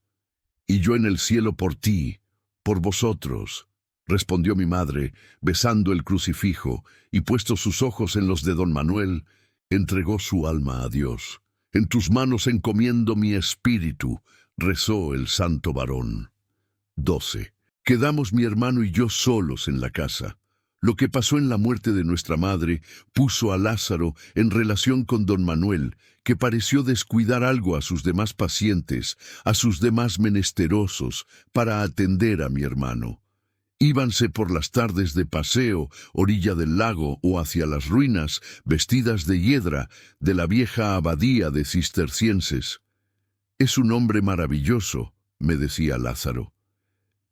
S1: Y yo en el cielo por ti, por vosotros, respondió mi madre, besando el crucifijo, y puestos sus ojos en los de don Manuel, entregó su alma a Dios. En tus manos encomiendo mi espíritu, rezó el santo varón. 12. Quedamos mi hermano y yo solos en la casa. Lo que pasó en la muerte de nuestra madre puso a Lázaro en relación con don Manuel, que pareció descuidar algo a sus demás pacientes, a sus demás menesterosos, para atender a mi hermano. Íbanse por las tardes de paseo, orilla del lago o hacia las ruinas, vestidas de hiedra, de la vieja abadía de cistercienses. Es un hombre maravilloso, me decía Lázaro.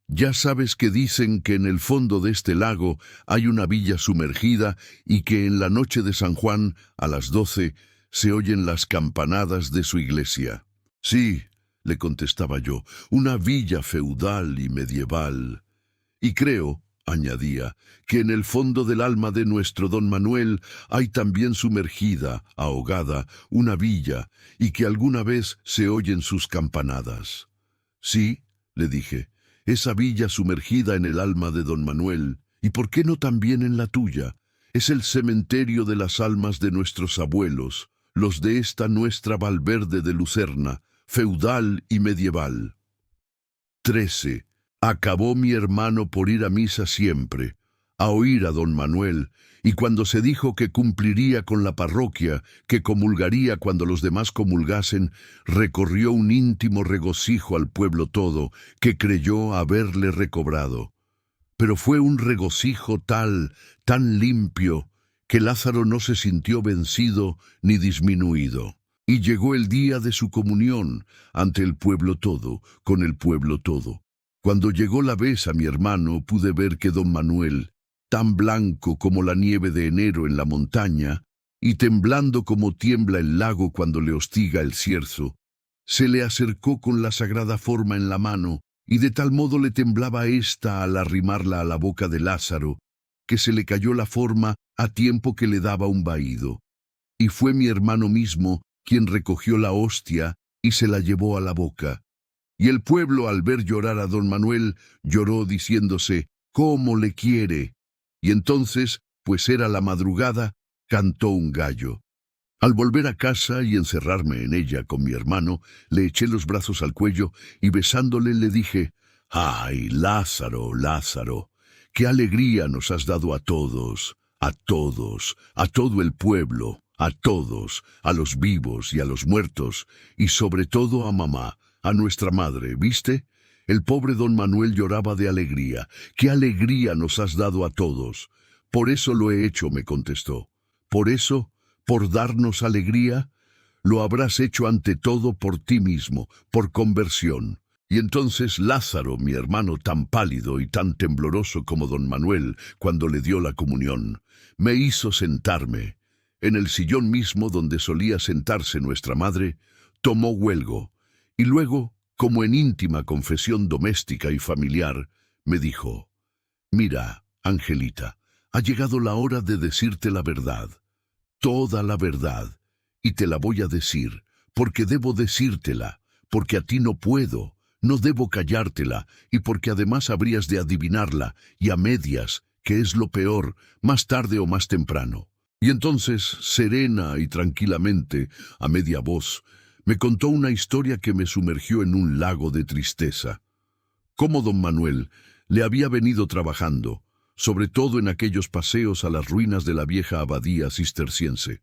S1: Ya sabes que dicen que en el fondo de este lago hay una villa sumergida y que en la noche de San Juan, a las 12, se oyen las campanadas de su iglesia. Sí, le contestaba yo, una villa feudal y medieval. Y creo, añadía, que en el fondo del alma de nuestro don Manuel hay también sumergida, ahogada, una villa, y que alguna vez se oyen sus campanadas. Sí, le dije, esa villa sumergida en el alma de don Manuel, y por qué no también en la tuya, es el cementerio de las almas de nuestros abuelos, los de esta nuestra Valverde de Lucerna, feudal y medieval. 13. Acabó mi hermano por ir a misa siempre, a oír a don Manuel, y cuando se dijo que cumpliría con la parroquia, que comulgaría cuando los demás comulgasen, recorrió un íntimo regocijo al pueblo todo, que creyó haberle recobrado. Pero fue un regocijo tan limpio, que Lázaro no se sintió vencido ni disminuido. Y llegó el día de su comunión, ante el pueblo todo, con el pueblo todo. Cuando llegó la vez a mi hermano, pude ver que don Manuel, tan blanco como la nieve de enero en la montaña, y temblando como tiembla el lago cuando le hostiga el cierzo, se le acercó con la sagrada forma en la mano, y de tal modo le temblaba ésta al arrimarla a la boca de Lázaro, que se le cayó la forma a tiempo que le daba un vahido. Y fue mi hermano mismo quien recogió la hostia y se la llevó a la boca. Y el pueblo, al ver llorar a don Manuel, lloró diciéndose, «¿Cómo le quiere?». Y entonces, pues era la madrugada, cantó un gallo. Al volver a casa y encerrarme en ella con mi hermano, le eché los brazos al cuello y besándole le dije, «¡Ay, Lázaro, Lázaro! ¡Qué alegría nos has dado a todos! A todos, a todo el pueblo, a todos, a los vivos y a los muertos, y sobre todo a mamá, a nuestra madre, ¿viste? El pobre don Manuel lloraba de alegría. ¡Qué alegría nos has dado a todos! Por eso lo he hecho, me contestó. Por eso, por darnos alegría, lo habrás hecho ante todo por ti mismo, por conversión. Y entonces Lázaro, mi hermano tan pálido y tan tembloroso como don Manuel, cuando le dio la comunión, me hizo sentarme. En el sillón mismo donde solía sentarse nuestra madre, tomó huelgo, y luego, como en íntima confesión doméstica y familiar, me dijo: «Mira, Angelita, ha llegado la hora de decirte la verdad, toda la verdad, y te la voy a decir, porque debo decírtela, porque a ti no puedo, no debo callártela, y porque además habrías de adivinarla, y a medias, que es lo peor, más tarde o más temprano». Y entonces, serena y tranquilamente, a media voz, me contó una historia que me sumergió en un lago de tristeza. Cómo don Manuel le había venido trabajando, sobre todo en aquellos paseos a las ruinas de la vieja abadía cisterciense,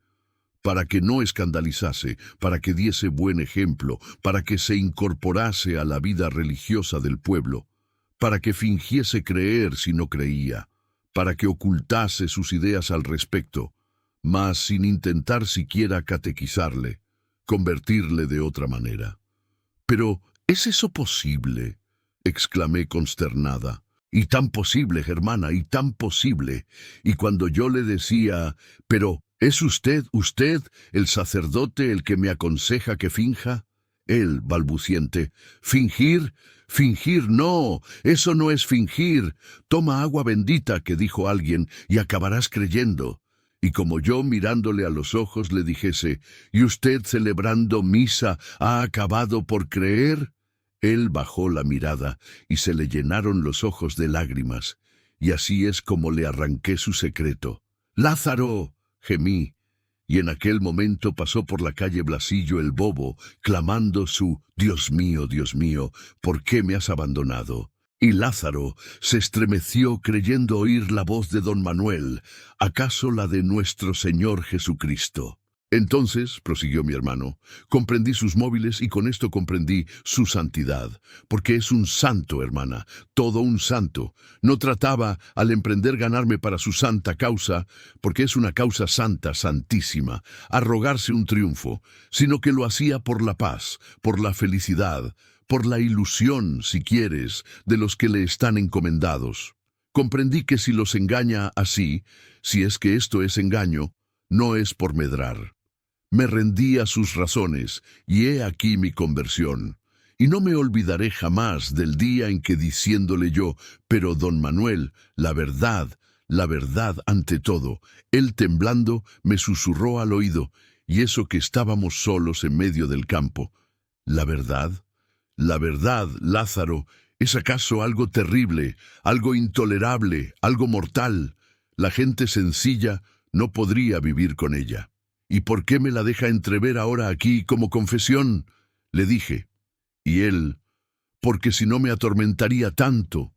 S1: para que no escandalizase, para que diese buen ejemplo, para que se incorporase a la vida religiosa del pueblo, para que fingiese creer si no creía, para que ocultase sus ideas al respecto, mas sin intentar siquiera catequizarle, convertirle de otra manera. «Pero, ¿es eso posible?», exclamé consternada. «Y tan posible, Germana, y tan posible». Y cuando yo le decía: «Pero, ¿es usted, el sacerdote, el que me aconseja que finja?», él, balbuciente: «¿Fingir? Fingir no, eso no es fingir. Toma agua bendita», que dijo alguien, «y acabarás creyendo». Y como yo, mirándole a los ojos, le dijese: «¿Y usted, celebrando misa, ha acabado por creer?», él bajó la mirada y se le llenaron los ojos de lágrimas, y así es como le arranqué su secreto. «¡Lázaro!», gemí, y en aquel momento pasó por la calle Blasillo el bobo, clamando su Dios mío, ¿por qué me has abandonado?». Y Lázaro se estremeció creyendo oír la voz de don Manuel, acaso la de nuestro Señor Jesucristo. «Entonces», prosiguió mi hermano, «comprendí sus móviles y con esto comprendí su santidad, porque es un santo, hermana, todo un santo. No trataba, al emprender ganarme para su santa causa, porque es una causa santa, santísima, arrogarse un triunfo, sino que lo hacía por la paz, por la felicidad, por la ilusión, si quieres, de los que le están encomendados. Comprendí que si los engaña así, si es que esto es engaño, no es por medrar. Me rendí a sus razones, y he aquí mi conversión. Y no me olvidaré jamás del día en que, diciéndole yo: «Pero, don Manuel, la verdad ante todo», él temblando me susurró al oído, y eso que estábamos solos en medio del campo: «¿La verdad? La verdad, Lázaro, ¿es acaso algo terrible, algo intolerable, algo mortal? La gente sencilla no podría vivir con ella. ¿Y por qué me la deja entrever ahora aquí como confesión?», le dije. Y él: «Porque si no me atormentaría tanto,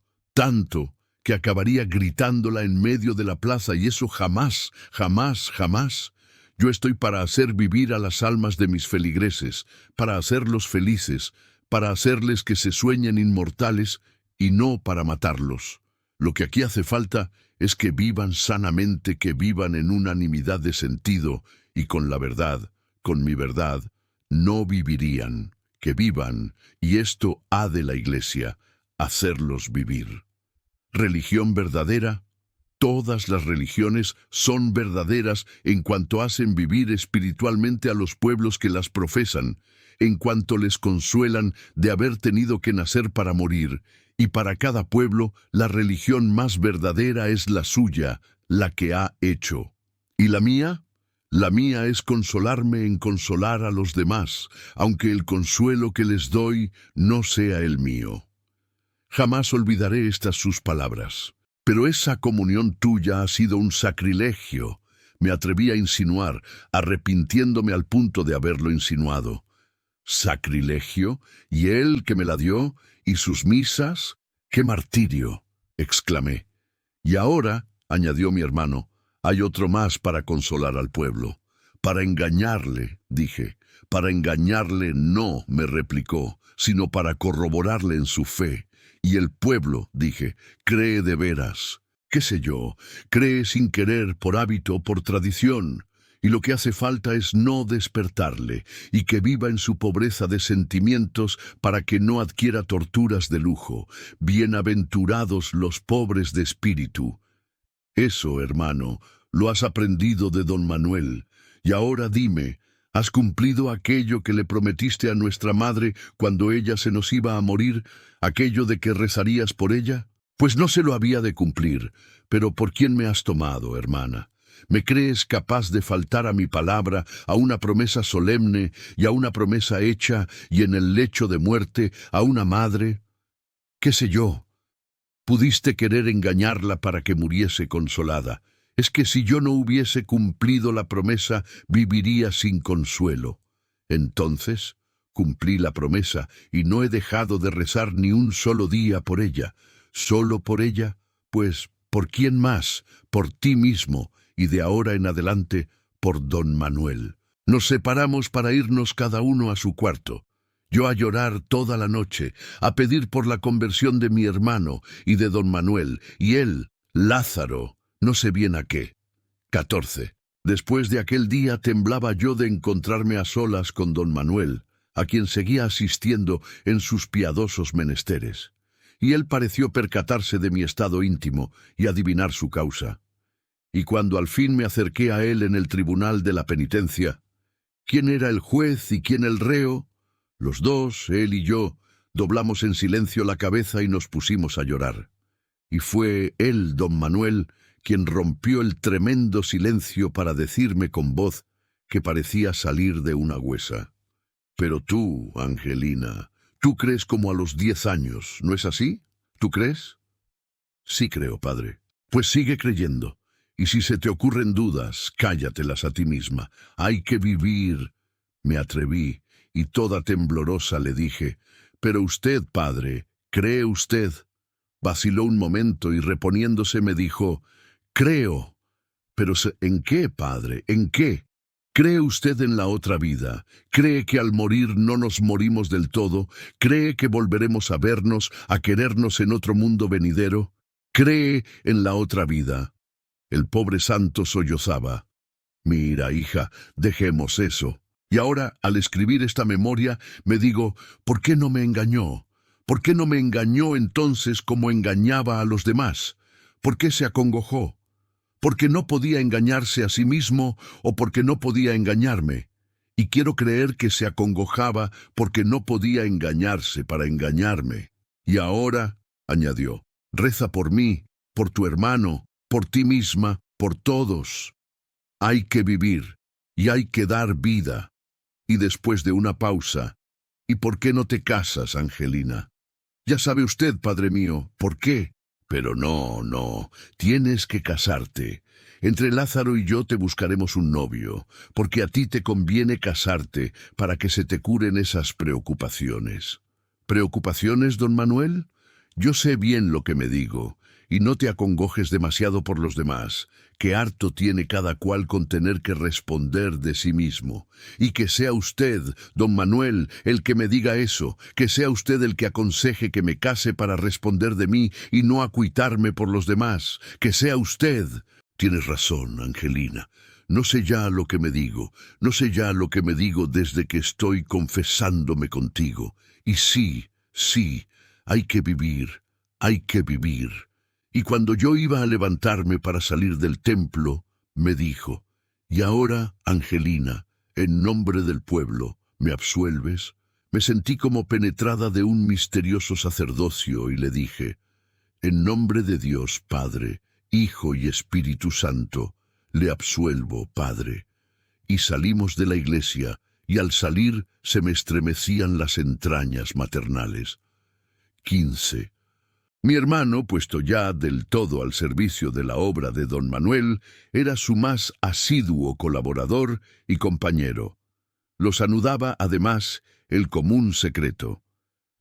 S1: que acabaría gritándola en medio de la plaza, y eso jamás, jamás, jamás. Yo estoy para hacer vivir a las almas de mis feligreses, para hacerlos felices, para hacerles que se sueñen inmortales y no para matarlos. Lo que aquí hace falta es que vivan sanamente, que vivan en unanimidad de sentido, y con la verdad, con mi verdad, no vivirían, que vivan, y esto ha de la Iglesia, hacerlos vivir. Religión verdadera. Todas las religiones son verdaderas en cuanto hacen vivir espiritualmente a los pueblos que las profesan, en cuanto les consuelan de haber tenido que nacer para morir, y para cada pueblo la religión más verdadera es la suya, la que ha hecho. ¿Y la mía? La mía es consolarme en consolar a los demás, aunque el consuelo que les doy no sea el mío. Jamás olvidaré estas sus palabras. Pero esa comunión tuya ha sido un sacrilegio, me atreví a insinuar, arrepintiéndome al punto de haberlo insinuado. ¿Sacrilegio? ¿Y él que me la dio? ¿Y sus misas? ¡Qué martirio!, exclamé. Y ahora, añadió mi hermano, Hay otro más para consolar al pueblo. Para engañarle, dije. Para engañarle no, me replicó, sino para corroborarle en su fe. Y el pueblo, dije, cree de veras. ¿Qué sé yo? Cree sin querer, por hábito, por tradición. Y lo que hace falta es no despertarle, y que viva en su pobreza de sentimientos para que no adquiera torturas de lujo. Bienaventurados los pobres de espíritu. Eso, hermano, lo has aprendido de don Manuel. Y ahora dime, ¿has cumplido aquello que le prometiste a nuestra madre cuando ella se nos iba a morir, aquello de que rezarías por ella? Pues no se lo había de cumplir, pero ¿por quién me has tomado, hermana? ¿Me crees capaz de faltar a mi palabra, a una promesa solemne y a una promesa hecha y en el lecho de muerte a una madre? ¿Qué sé yo? Pudiste querer engañarla para que muriese consolada. Es que si yo no hubiese cumplido la promesa, viviría sin consuelo. Entonces, cumplí la promesa y no he dejado de rezar ni un solo día por ella. ¿Solo por ella? Pues, ¿por quién más? Por ti mismo, y de ahora en adelante, por don Manuel. Nos separamos para irnos cada uno a su cuarto. Yo a llorar toda la noche, a pedir por la conversión de mi hermano y de don Manuel, y él, Lázaro, no sé bien a qué. 14. Después de aquel día temblaba yo de encontrarme a solas con don Manuel, a quien seguía asistiendo en sus piadosos menesteres. Y él pareció percatarse de mi estado íntimo y adivinar su causa. Y cuando al fin me acerqué a él en el tribunal de la penitencia, ¿quién era el juez y quién el reo? Los dos, él y yo, doblamos en silencio la cabeza y nos pusimos a llorar. Y fue él, don Manuel, quien rompió el tremendo silencio para decirme con voz que parecía salir de una huesa. Pero tú, Angelina, tú crees como a los 10 años, ¿no es así? ¿Tú crees? Sí creo, padre. Pues sigue creyendo. Y si se te ocurren dudas, cállatelas a ti misma. Hay que vivir. Me atreví, y toda temblorosa le dije, pero usted, padre, ¿cree usted? Vaciló un momento y reponiéndose me dijo, creo. Pero ¿en qué, padre? ¿En qué? ¿Cree usted en la otra vida? ¿Cree que al morir no nos morimos del todo? ¿Cree que volveremos a vernos, a querernos en otro mundo venidero? ¿Cree en la otra vida? El pobre santo sollozaba. Mira, hija, dejemos eso. Y ahora, al escribir esta memoria, me digo, ¿por qué no me engañó? ¿Por qué no me engañó entonces como engañaba a los demás? ¿Por qué se acongojó? ¿Porque no podía engañarse a sí mismo o porque no podía engañarme? Y quiero creer que se acongojaba porque no podía engañarse para engañarme. Y ahora, añadió, reza por mí, por tu hermano, por ti misma, por todos. Hay que vivir y hay que dar vida. Y después de una pausa, ¿y por qué no te casas, Angelina? Ya sabe usted, padre mío, ¿por qué? Pero no, tienes que casarte. Entre Lázaro y yo te buscaremos un novio, porque a ti te conviene casarte para que se te curen esas preocupaciones. ¿Preocupaciones, don Manuel? Yo sé bien lo que me digo, y no te acongojes demasiado por los demás, que harto tiene cada cual con tener que responder de sí mismo. Y que sea usted, don Manuel, el que me diga eso, que sea usted el que aconseje que me case para responder de mí y no acuitarme por los demás, que sea usted. Tienes razón, Angelina. No sé ya lo que me digo, no sé ya lo que me digo desde que estoy confesándome contigo. Y sí, hay que vivir, hay que vivir. Y cuando yo iba a levantarme para salir del templo, me dijo, «Y ahora, Angelina, en nombre del pueblo, ¿me absuelves?» Me sentí como penetrada de un misterioso sacerdocio y le dije, «En nombre de Dios, Padre, Hijo y Espíritu Santo, le absuelvo, Padre». Y salimos de la iglesia, y al salir se me estremecían las entrañas maternales. 15. Mi hermano, puesto ya del todo al servicio de la obra de don Manuel, era su más asiduo colaborador y compañero. Los anudaba, además, el común secreto.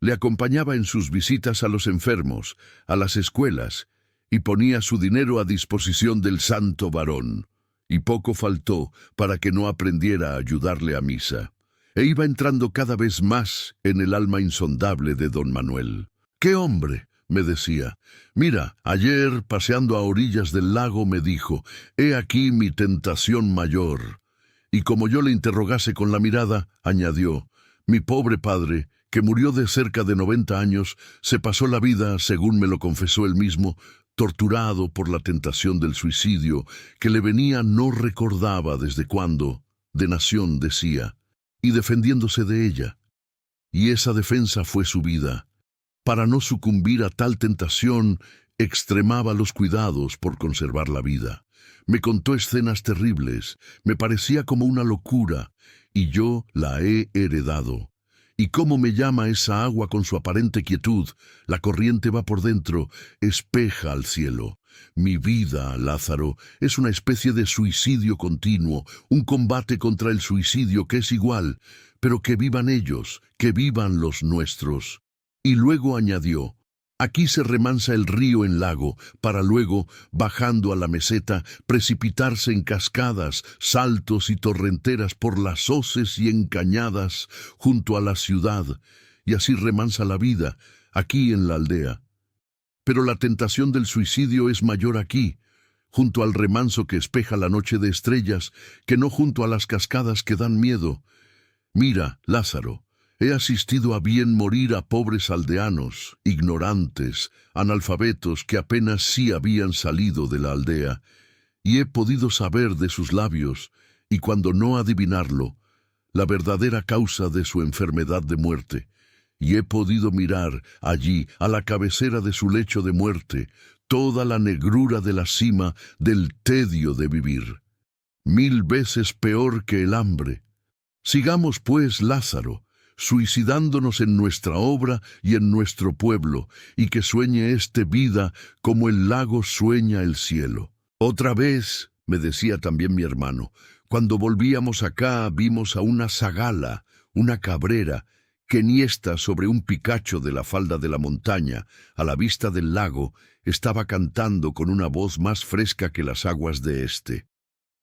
S1: Le acompañaba en sus visitas a los enfermos, a las escuelas, y ponía su dinero a disposición del santo varón, y poco faltó para que no aprendiera a ayudarle a misa, e iba entrando cada vez más en el alma insondable de don Manuel. ¡Qué hombre!, me decía. Mira, ayer, paseando a orillas del lago, me dijo, «He aquí mi tentación mayor». Y como yo le interrogase con la mirada, añadió, «Mi pobre padre, que murió de cerca de 90 años, se pasó la vida, según me lo confesó él mismo, torturado por la tentación del suicidio, que le venía no recordaba desde cuándo, de nación decía, y defendiéndose de ella. Y esa defensa fue su vida. Para no sucumbir a tal tentación, extremaba los cuidados por conservar la vida. Me contó escenas terribles, me parecía como una locura, y yo la he heredado. Y cómo me llama esa agua con su aparente quietud, la corriente va por dentro, espeja al cielo. Mi vida, Lázaro, es una especie de suicidio continuo, un combate contra el suicidio que es igual, pero que vivan ellos, que vivan los nuestros. Y luego añadió, aquí se remansa el río en lago, para luego, bajando a la meseta, precipitarse en cascadas, saltos y torrenteras por las hoces y encañadas junto a la ciudad, y así remansa la vida, aquí en la aldea. Pero la tentación del suicidio es mayor aquí, junto al remanso que espeja la noche de estrellas, que no junto a las cascadas que dan miedo. Mira, Lázaro, he asistido a bien morir a pobres aldeanos, ignorantes, analfabetos que apenas sí habían salido de la aldea, y he podido saber de sus labios, y cuando no adivinarlo, la verdadera causa de su enfermedad de muerte, y he podido mirar allí, a la cabecera de su lecho de muerte, toda la negrura de la cima del tedio de vivir. 1000 veces peor que el hambre. Sigamos pues, Lázaro, suicidándonos en nuestra obra y en nuestro pueblo, y que sueñe este vida como el lago sueña el cielo. Otra vez, me decía también mi hermano, cuando volvíamos acá vimos a una zagala, una cabrera, que niesta sobre un picacho de la falda de la montaña, a la vista del lago, estaba cantando con una voz más fresca que las aguas de este.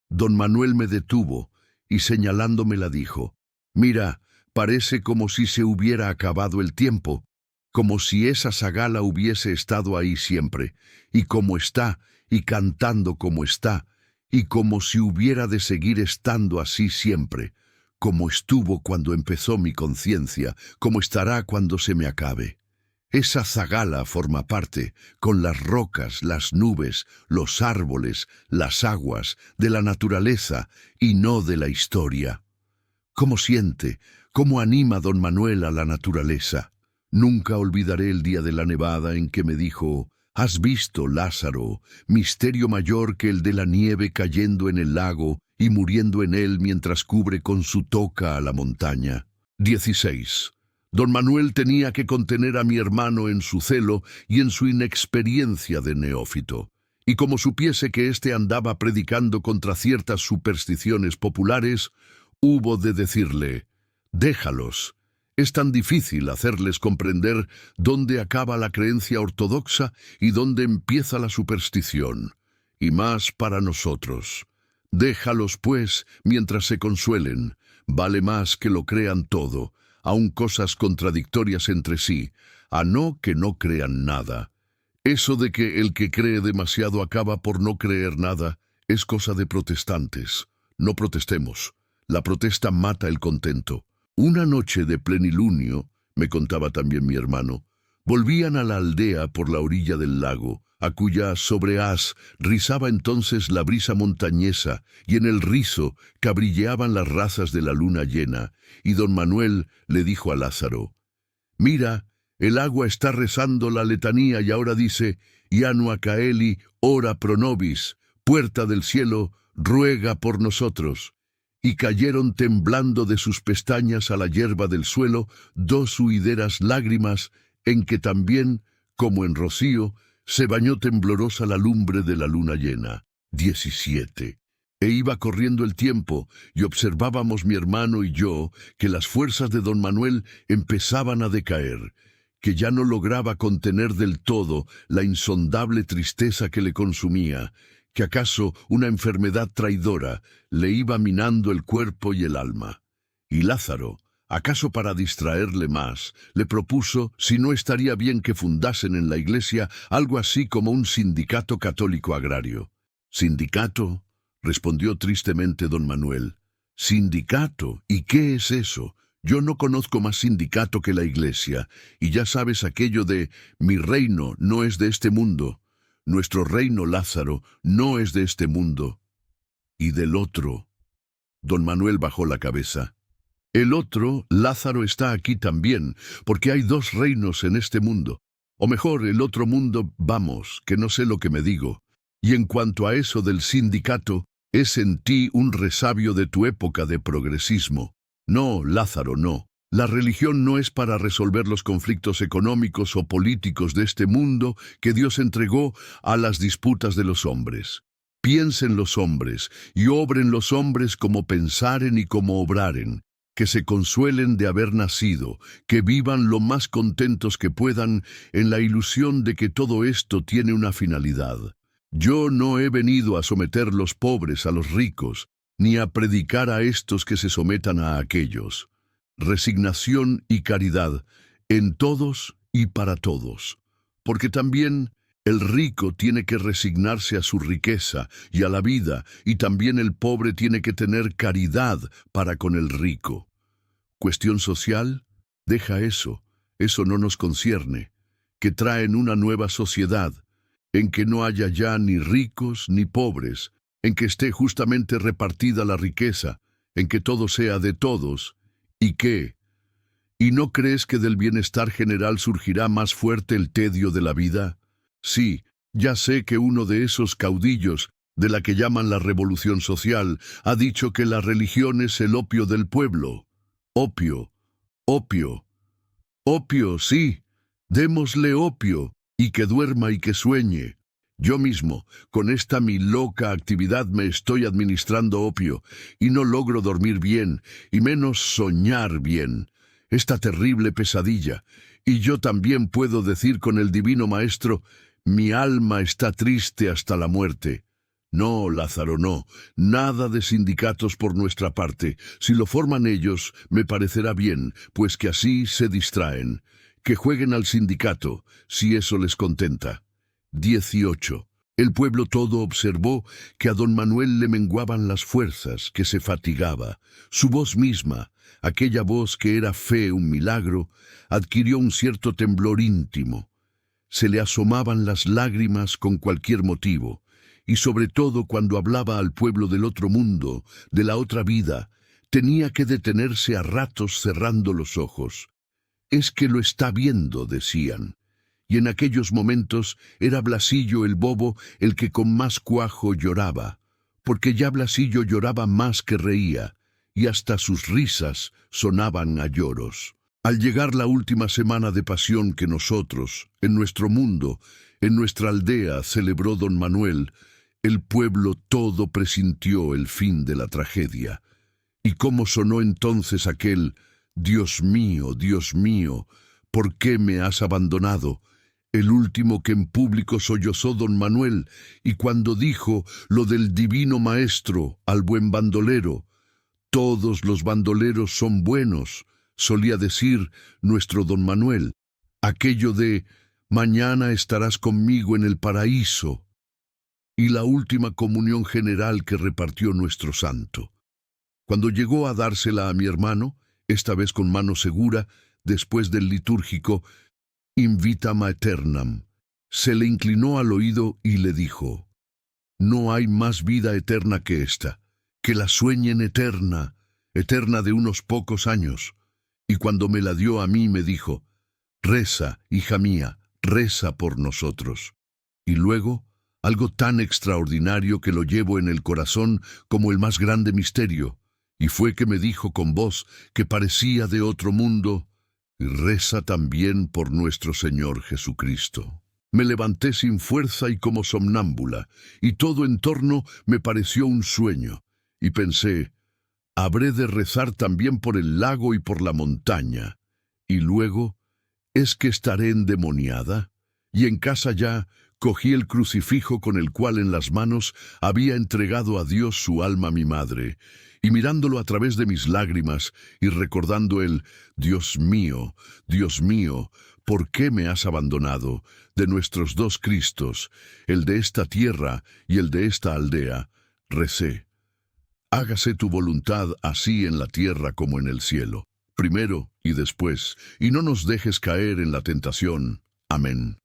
S1: Don Manuel me detuvo, y señalándome la dijo, «Mira, parece como si se hubiera acabado el tiempo, como si esa zagala hubiese estado ahí siempre, y como está, y cantando como está, y como si hubiera de seguir estando así siempre, como estuvo cuando empezó mi conciencia, como estará cuando se me acabe. Esa zagala forma parte, con las rocas, las nubes, los árboles, las aguas, de la naturaleza y no de la historia. ¿Cómo siente, cómo anima don Manuel a la naturaleza? Nunca olvidaré el día de la nevada en que me dijo, «¿Has visto, Lázaro, misterio mayor que el de la nieve cayendo en el lago y muriendo en él mientras cubre con su toca a la montaña?» 16. Don Manuel tenía que contener a mi hermano en su celo y en su inexperiencia de neófito. Y como supiese que éste andaba predicando contra ciertas supersticiones populares, hubo de decirle, «Déjalos. Es tan difícil hacerles comprender dónde acaba la creencia ortodoxa y dónde empieza la superstición, y más para nosotros. Déjalos, pues, mientras se consuelen. Vale más que lo crean todo, aun cosas contradictorias entre sí, a no que no crean nada. Eso de que el que cree demasiado acaba por no creer nada es cosa de protestantes. No protestemos. La protesta mata el contento. Una noche de plenilunio, me contaba también mi hermano, volvían a la aldea por la orilla del lago, a cuya sobrehaz rizaba entonces la brisa montañesa, y en el rizo cabrilleaban las razas de la luna llena, y don Manuel le dijo a Lázaro, «Mira, el agua está rezando la letanía y ahora dice, Ianua Caeli, ora pro nobis, puerta del cielo, ruega por nosotros». Y cayeron temblando de sus pestañas a la hierba del suelo 2 huideras lágrimas, en que también, como en rocío, se bañó temblorosa la lumbre de la luna llena. 17. E iba corriendo el tiempo, y observábamos mi hermano y yo que las fuerzas de don Manuel empezaban a decaer, que ya no lograba contener del todo la insondable tristeza que le consumía, que acaso una enfermedad traidora le iba minando el cuerpo y el alma. Y Lázaro, acaso para distraerle más, le propuso si no estaría bien que fundasen en la iglesia algo así como un sindicato católico agrario. «¿Sindicato?», respondió tristemente don Manuel. «¿Sindicato? ¿Y qué es eso? Yo no conozco más sindicato que la iglesia, y ya sabes aquello de mi reino no es de este mundo. Nuestro reino, Lázaro, no es de este mundo. Y del otro». Don Manuel bajó la cabeza. «El otro, Lázaro, está aquí también, porque hay dos reinos en este mundo. O mejor, el otro mundo, vamos, que no sé lo que me digo. Y en cuanto a eso del sindicato, es en ti un resabio de tu época de progresismo. No, Lázaro, no. La religión no es para resolver los conflictos económicos o políticos de este mundo que Dios entregó a las disputas de los hombres. Piensen los hombres, y obren los hombres como pensaren y como obraren, que se consuelen de haber nacido, que vivan lo más contentos que puedan en la ilusión de que todo esto tiene una finalidad. Yo no he venido a someter los pobres a los ricos, ni a predicar a estos que se sometan a aquellos. Resignación y caridad, en todos y para todos. Porque también el rico tiene que resignarse a su riqueza y a la vida, y también el pobre tiene que tener caridad para con el rico. ¿Cuestión social? Deja eso, eso no nos concierne. Que traen una nueva sociedad, en que no haya ya ni ricos ni pobres, en que esté justamente repartida la riqueza, en que todo sea de todos. ¿Y qué? ¿Y no crees que del bienestar general surgirá más fuerte el tedio de la vida? Sí, ya sé que uno de esos caudillos, de la que llaman la revolución social, ha dicho que la religión es el opio del pueblo. Opio, opio, opio, sí, démosle opio, y que duerma y que sueñe. Yo mismo, con esta mi loca actividad me estoy administrando opio, y no logro dormir bien, y menos soñar bien. Esta terrible pesadilla. Y yo también puedo decir con el divino Maestro, mi alma está triste hasta la muerte. No, Lázaro, no, nada de sindicatos por nuestra parte. Si lo forman ellos, me parecerá bien, pues que así se distraen. Que jueguen al sindicato, si eso les contenta. 18. El pueblo todo observó que a don Manuel le menguaban las fuerzas, que se fatigaba. Su voz misma, aquella voz que era fe un milagro, adquirió un cierto temblor íntimo. Se le asomaban las lágrimas con cualquier motivo, y sobre todo cuando hablaba al pueblo del otro mundo, de la otra vida, tenía que detenerse a ratos cerrando los ojos. «Es que lo está viendo», decían. Y en aquellos momentos era Blasillo el bobo el que con más cuajo lloraba, porque ya Blasillo lloraba más que reía, y hasta sus risas sonaban a lloros. Al llegar la última semana de pasión que nosotros, en nuestro mundo, en nuestra aldea, celebró don Manuel, el pueblo todo presintió el fin de la tragedia. Y cómo sonó entonces aquel Dios mío, ¿por qué me has abandonado?», el último que en público sollozó don Manuel, y cuando dijo lo del divino Maestro al buen bandolero, «Todos los bandoleros son buenos», solía decir nuestro don Manuel, aquello de «mañana estarás conmigo en el paraíso», y la última comunión general que repartió nuestro santo. Cuando llegó a dársela a mi hermano, esta vez con mano segura, después del litúrgico «In vitam aeternam», se le inclinó al oído y le dijo: «No hay más vida eterna que esta, que la sueñen eterna, eterna de unos pocos años». Y cuando me la dio a mí me dijo: «Reza, hija mía, reza por nosotros». Y luego, algo tan extraordinario que lo llevo en el corazón como el más grande misterio, y fue que me dijo con voz que parecía de otro mundo: «Y reza también por nuestro Señor Jesucristo». Me levanté sin fuerza y como somnámbula, y todo en torno me pareció un sueño, y pensé: «Habré de rezar también por el lago y por la montaña». Y luego, ¿Es que estaré endemoniada? Y en casa ya cogí el crucifijo con el cual en las manos había entregado a Dios su alma mi madre, y mirándolo a través de mis lágrimas y recordando el Dios mío, ¿por qué me has abandonado? De nuestros dos Cristos, el de esta tierra y el de esta aldea, recé. Hágase tu voluntad así en la tierra como en el cielo, primero y después, y no nos dejes caer en la tentación. Amén.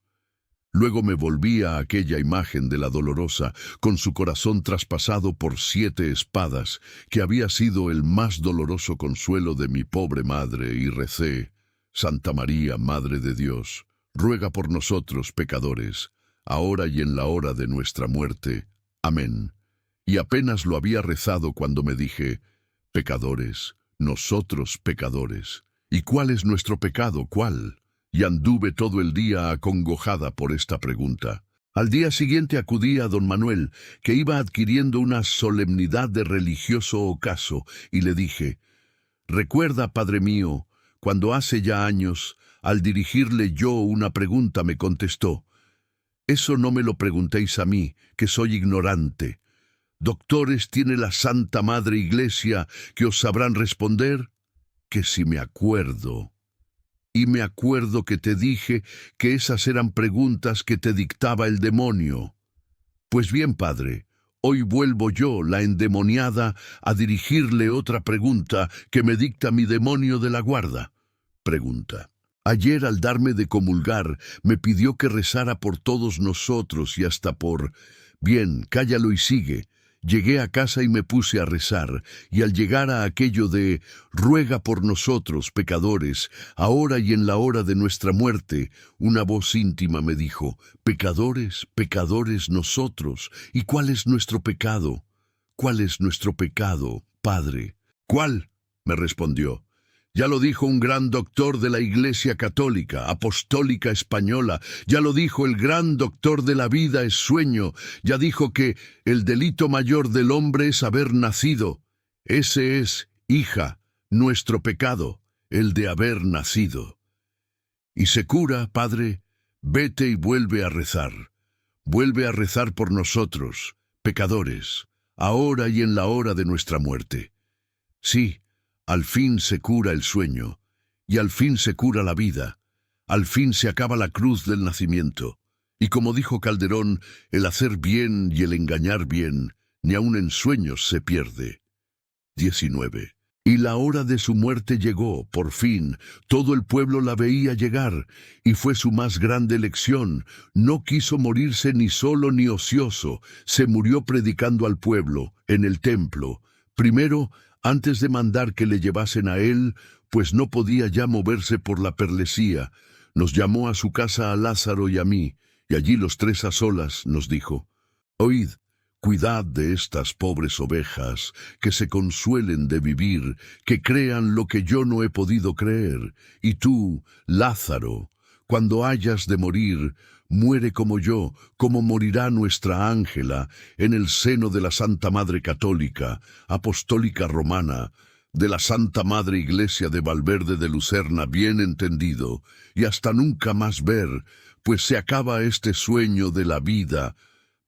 S1: Luego me volví a aquella imagen de la dolorosa, con su corazón traspasado por 7 espadas, que había sido el más doloroso consuelo de mi pobre madre, y recé: Santa María, Madre de Dios, ruega por nosotros pecadores, ahora y en la hora de nuestra muerte. Amén. Y apenas lo había rezado cuando me dije: pecadores, nosotros pecadores. ¿Y cuál es nuestro pecado? ¿Cuál? Y anduve todo el día acongojada por esta pregunta. Al día siguiente acudí a don Manuel, que iba adquiriendo una solemnidad de religioso ocaso, y le dije: recuerda, padre mío, cuando hace ya años, al dirigirle yo una pregunta, me contestó: eso no me lo preguntéis a mí, que soy ignorante. Doctores tiene la Santa Madre Iglesia que os sabrán responder. Que si me acuerdo. Y me acuerdo que te dije que esas eran preguntas que te dictaba el demonio. Pues bien, padre, hoy vuelvo yo, la endemoniada, a dirigirle otra pregunta que me dicta mi demonio de la guarda. Pregunta. Ayer, al darme de comulgar, me pidió que rezara por todos nosotros y hasta por... Bien, cállalo y sigue. Llegué a casa y me puse a rezar, y al llegar a aquello de ruega por nosotros, pecadores, ahora y en la hora de nuestra muerte, una voz íntima me dijo: pecadores, pecadores nosotros. ¿Y cuál es nuestro pecado? ¿Cuál es nuestro pecado, Padre? ¿Cuál? Me respondió. Ya lo dijo un gran doctor de la Iglesia Católica, Apostólica Española, ya lo dijo el gran doctor de la vida es sueño, ya dijo que el delito mayor del hombre es haber nacido. Ese es, hija, nuestro pecado, el de haber nacido. Y se cura, Padre, vete y vuelve a rezar. Vuelve a rezar por nosotros, pecadores, ahora y en la hora de nuestra muerte. Sí, al fin se cura el sueño, y al fin se cura la vida, al fin se acaba la cruz del nacimiento, y como dijo Calderón, el hacer bien y el engañar bien, ni aun en sueños se pierde. 19. Y la hora de su muerte llegó, por fin, todo el pueblo la veía llegar, y fue su más grande lección. No quiso morirse ni solo ni ocioso, se murió predicando al pueblo, en el templo. Primero, antes de mandar que le llevasen a él, pues no podía ya moverse por la perlesía, nos llamó a su casa a Lázaro y a mí, y allí los 3 a solas nos dijo: oíd, cuidad de estas pobres ovejas, que se consuelen de vivir, que crean lo que yo no he podido creer, y tú, Lázaro, cuando hayas de morir, muere como yo, como morirá nuestra Ángela, en el seno de la Santa Madre Católica, Apostólica Romana, de la Santa Madre Iglesia de Valverde de Lucerna, bien entendido, y hasta nunca más ver, pues se acaba este sueño de la vida.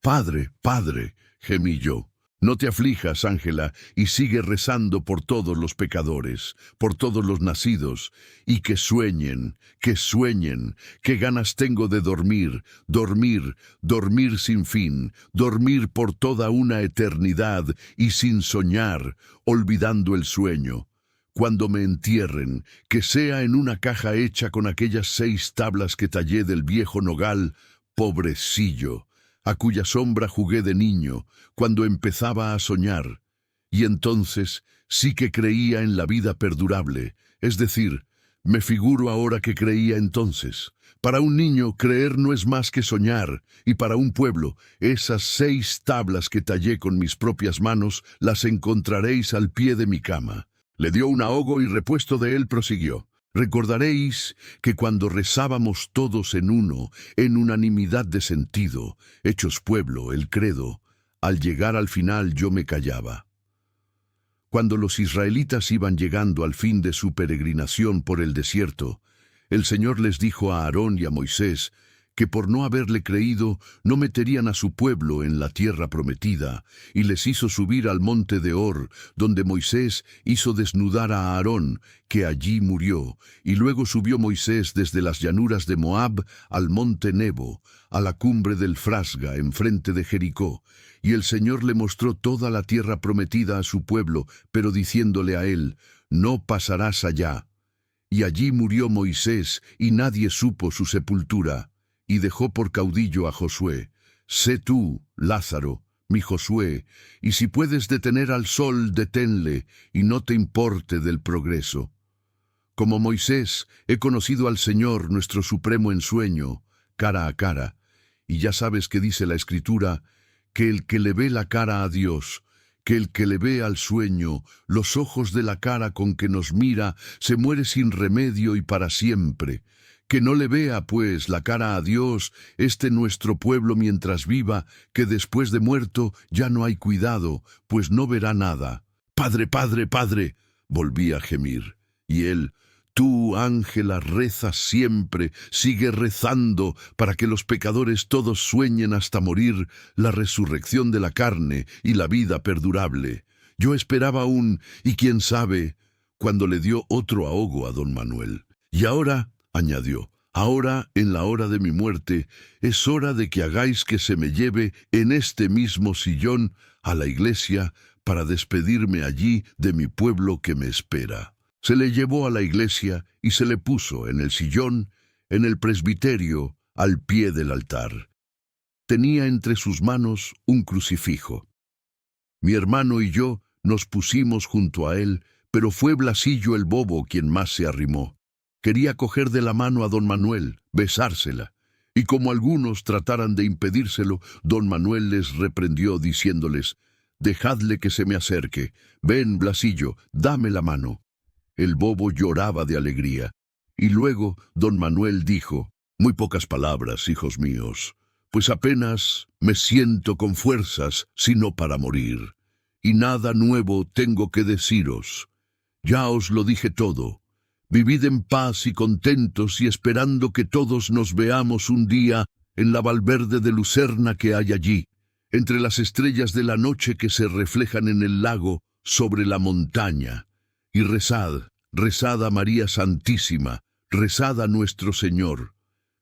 S1: Padre, Padre, gemí yo. No te aflijas, Ángela, y sigue rezando por todos los pecadores, por todos los nacidos, y que sueñen, qué ganas tengo de dormir, dormir, dormir sin fin, dormir por toda una eternidad y sin soñar, olvidando el sueño. Cuando me entierren, que sea en una caja hecha con aquellas 6 tablas que tallé del viejo nogal, pobrecillo, a cuya sombra jugué de niño, cuando empezaba a soñar, y entonces sí que creía en la vida perdurable, es decir, me figuro ahora que creía entonces. Para un niño creer no es más que soñar, y para un pueblo, esas 6 tablas que tallé con mis propias manos las encontraréis al pie de mi cama. Le dio un ahogo y repuesto de él prosiguió: recordaréis que cuando rezábamos todos en uno, en unanimidad de sentido, hechos pueblo, el credo, al llegar al final yo me callaba. Cuando los israelitas iban llegando al fin de su peregrinación por el desierto, El Señor les dijo a Aarón y a Moisés que por no haberle creído no meterían a su pueblo en la tierra prometida, y les hizo subir al monte de Hor, donde Moisés hizo desnudar a Aarón, que allí murió, y luego subió Moisés desde las llanuras de Moab al monte Nebo, a la cumbre del Frasga, enfrente de Jericó, y el Señor le mostró toda la tierra prometida a su pueblo, pero diciéndole a él, «No pasarás allá». Y allí murió Moisés, y nadie supo su sepultura. Y dejó por caudillo a Josué. Sé tú, Lázaro, mi Josué, y si puedes detener al sol, deténle, y no te importe del progreso. Como Moisés, he conocido al Señor, nuestro Supremo, en sueño, cara a cara. Y ya sabes que dice la Escritura, que el que le ve la cara a Dios, que el que le ve al sueño, los ojos de la cara con que nos mira, se muere sin remedio y para siempre. Que no le vea, pues, la cara a Dios, nuestro pueblo mientras viva, que después de muerto ya no hay cuidado, pues no verá nada. «Padre, Padre, Padre», volví a gemir. Y él, «Tú, Ángela, rezas siempre, sigue rezando, para que los pecadores todos sueñen hasta morir la resurrección de la carne y la vida perdurable». Yo esperaba aún, y quién sabe, cuando le dio otro ahogo a don Manuel. Y ahora, añadió, ahora, en la hora de mi muerte, es hora de que hagáis que se me lleve en este mismo sillón a la iglesia para despedirme allí de mi pueblo que me espera. Se le llevó a la iglesia y se le puso en el sillón, en el presbiterio, al pie del altar. Tenía entre sus manos un crucifijo. Mi hermano y yo nos pusimos junto a él, pero fue Blasillo el bobo quien más se arrimó. Quería coger de la mano a don Manuel, besársela, y como algunos trataran de impedírselo, don Manuel les reprendió diciéndoles, «Dejadle que se me acerque. Ven, Blasillo, dame la mano». El bobo lloraba de alegría, y luego don Manuel dijo, «Muy pocas palabras, hijos míos, pues apenas me siento con fuerzas, sino para morir, y nada nuevo tengo que deciros. Ya os lo dije todo. Vivid en paz y contentos y esperando que todos nos veamos un día en la valverde de lucerna que hay allí, entre las estrellas de la noche que se reflejan en el lago sobre la montaña. Y rezad, rezad a María Santísima, rezad a nuestro Señor.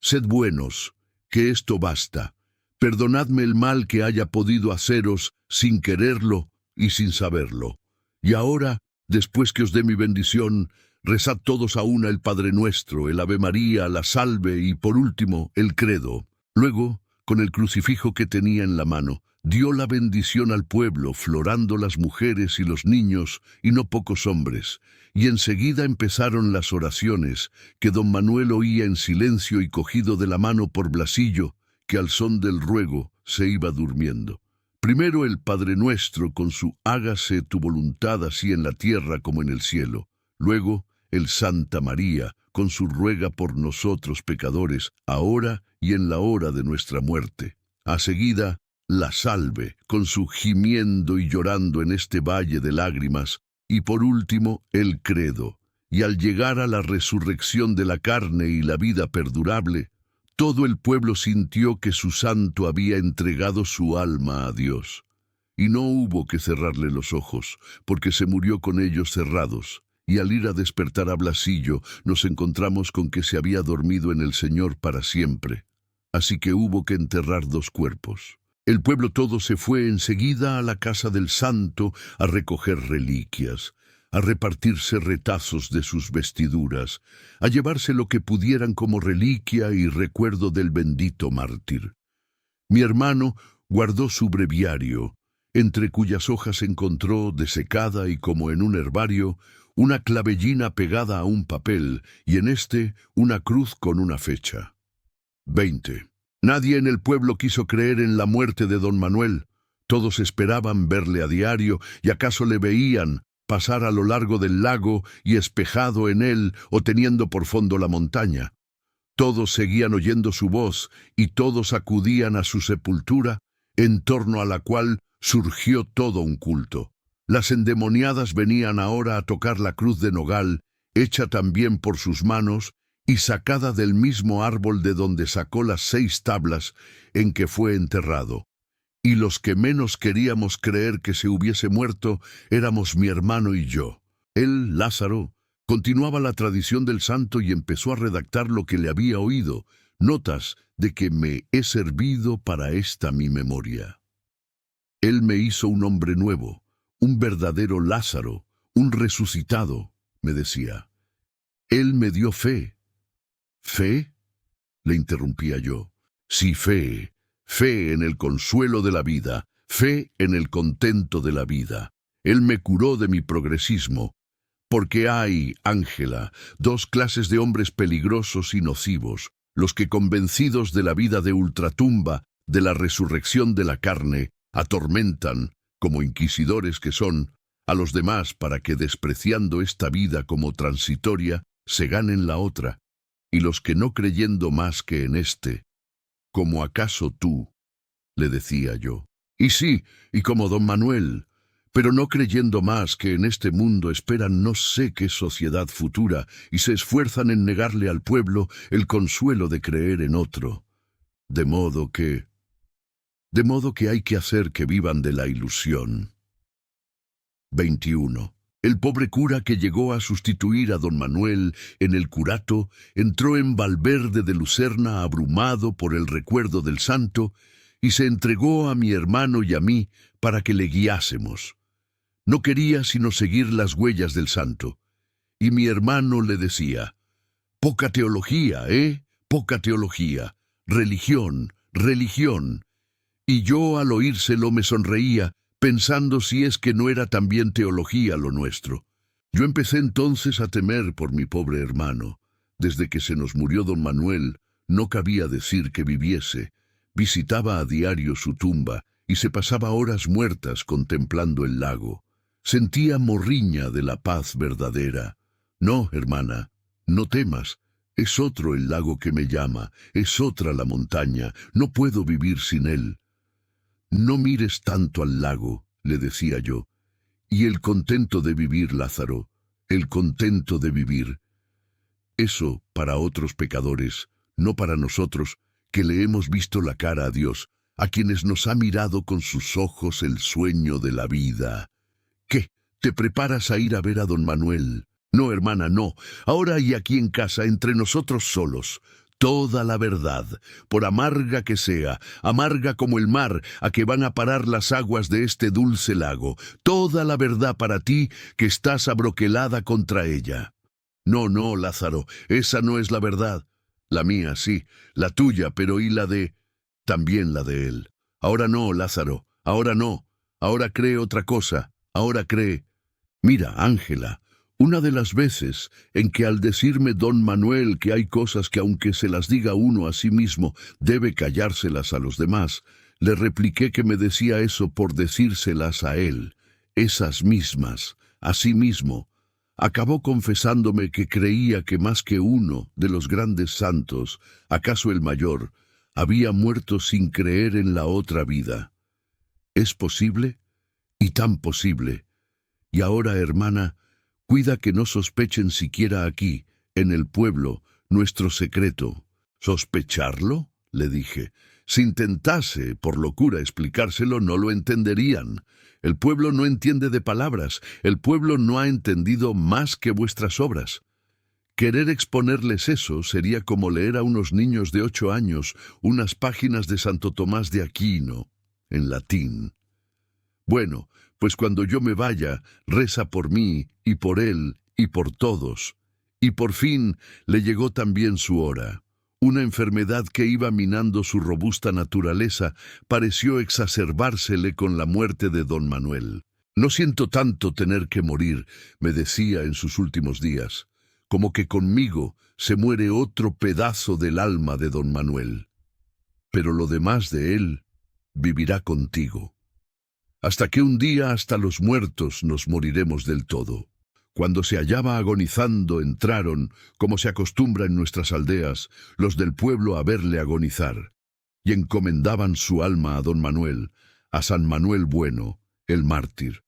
S1: Sed buenos, que esto basta. Perdonadme el mal que haya podido haceros sin quererlo y sin saberlo. Y ahora, después que os dé mi bendición, rezad todos a una el Padre Nuestro, el Ave María, la Salve y, por último, el Credo. Luego, con el crucifijo que tenía en la mano, dio la bendición al pueblo, florando las mujeres y los niños, y no pocos hombres. Y enseguida empezaron las oraciones, que don Manuel oía en silencio y cogido de la mano por Blasillo, que al son del ruego se iba durmiendo. Primero el Padre Nuestro con su «Hágase tu voluntad así en la tierra como en el cielo». Luego el Santa María con su «Ruega por nosotros pecadores, ahora y en la hora de nuestra muerte». A seguida, la Salve con su «Gimiendo y llorando en este valle de lágrimas». Y por último, el Credo. Y al llegar a la resurrección de la carne y la vida perdurable, todo el pueblo sintió que su santo había entregado su alma a Dios. Y no hubo que cerrarle los ojos, porque se murió con ellos cerrados. Y al ir a despertar a Blasillo, nos encontramos con que se había dormido en el Señor para siempre. Así que hubo que enterrar 2 cuerpos. El pueblo todo se fue enseguida a la casa del santo a recoger reliquias, a repartirse retazos de sus vestiduras, a llevarse lo que pudieran como reliquia y recuerdo del bendito mártir. Mi hermano guardó su breviario, entre cuyas hojas encontró, desecada y como en un herbario, una clavellina pegada a un papel, y en una cruz con una fecha. 20. Nadie en el pueblo quiso creer en la muerte de don Manuel. Todos esperaban verle a diario, y acaso le veían pasar a lo largo del lago y espejado en él o teniendo por fondo la montaña. Todos seguían oyendo su voz, y todos acudían a su sepultura, en torno a la cual surgió todo un culto. Las endemoniadas venían ahora a tocar la cruz de nogal, hecha también por sus manos, y sacada del mismo árbol de donde sacó las 6 tablas en que fue enterrado. Y los que menos queríamos creer que se hubiese muerto éramos mi hermano y yo. Él, Lázaro, continuaba la tradición del santo y empezó a redactar lo que le había oído, notas de que me he servido para esta mi memoria. Él me hizo un hombre nuevo, un verdadero Lázaro, un resucitado, me decía. Él me dio fe. ¿Fe?, le interrumpía yo. Sí, fe. Fe en el consuelo de la vida, fe en el contento de la vida. Él me curó de mi progresismo, porque hay, Ángela, 2 clases de hombres peligrosos y nocivos, los que convencidos de la vida de ultratumba, de la resurrección de la carne, atormentan, como inquisidores que son, a los demás para que despreciando esta vida como transitoria, se ganen la otra, y los que no creyendo más que en este, ¿como acaso tú?, le decía yo. Y sí, y como don Manuel, pero no creyendo más que en este mundo esperan no sé qué sociedad futura y se esfuerzan en negarle al pueblo el consuelo de creer en otro. De modo que hay que hacer que vivan de la ilusión. 21. El pobre cura que llegó a sustituir a don Manuel en el curato entró en Valverde de Lucerna abrumado por el recuerdo del santo y se entregó a mi hermano y a mí para que le guiásemos. No quería sino seguir las huellas del santo. Y mi hermano le decía: poca teología, poca teología, religión, religión. Y yo al oírselo me sonreía, pensando si es que no era también teología lo nuestro. Yo empecé entonces a temer por mi pobre hermano. Desde que se nos murió don Manuel, no cabía decir que viviese. Visitaba a diario su tumba y se pasaba horas muertas contemplando el lago. Sentía morriña de la paz verdadera. No, hermana, no temas. Es otro el lago que me llama, es otra la montaña, no puedo vivir sin él. No mires tanto al lago, le decía yo. Y el contento de vivir, Lázaro, el contento de vivir. Eso para otros pecadores, no para nosotros, que le hemos visto la cara a Dios, a quienes nos ha mirado con sus ojos el sueño de la vida. ¿Qué? ¿Te preparas a ir a ver a don Manuel? No, hermana, no. Ahora y aquí en casa, entre nosotros solos. Toda la verdad, por amarga que sea, amarga como el mar a que van a parar las aguas de este dulce lago, toda la verdad para ti que estás abroquelada contra ella. No, no, Lázaro, esa no es la verdad. La mía, sí, la tuya, pero ¿y la de...? También la de él. Ahora no, Lázaro, ahora no. Ahora cree otra cosa, ahora cree. Mira, Ángela, una de las veces en que al decirme don Manuel que hay cosas que aunque se las diga uno a sí mismo, debe callárselas a los demás, le repliqué que me decía eso por decírselas a él, esas mismas, a sí mismo. Acabó confesándome que creía que más que uno de los grandes santos, acaso el mayor, había muerto sin creer en la otra vida. ¿Es posible? Y tan posible. Y ahora, hermana, cuida que no sospechen siquiera aquí, en el pueblo, nuestro secreto. ¿Sospecharlo?, le dije. Si intentase, por locura, explicárselo, no lo entenderían. El pueblo no entiende de palabras, el pueblo no ha entendido más que vuestras obras. Querer exponerles eso sería como leer a unos niños de 8 años unas páginas de Santo Tomás de Aquino, en latín. Bueno, pues cuando yo me vaya, reza por mí, y por él, y por todos. Y por fin le llegó también su hora. Una enfermedad que iba minando su robusta naturaleza pareció exacerbársele con la muerte de don Manuel. No siento tanto tener que morir, me decía en sus últimos días, como que conmigo se muere otro pedazo del alma de don Manuel. Pero lo demás de él vivirá contigo. Hasta que un día hasta los muertos nos moriremos del todo. Cuando se hallaba agonizando entraron, como se acostumbra en nuestras aldeas, los del pueblo a verle agonizar, y encomendaban su alma a don Manuel, a San Manuel Bueno, el mártir.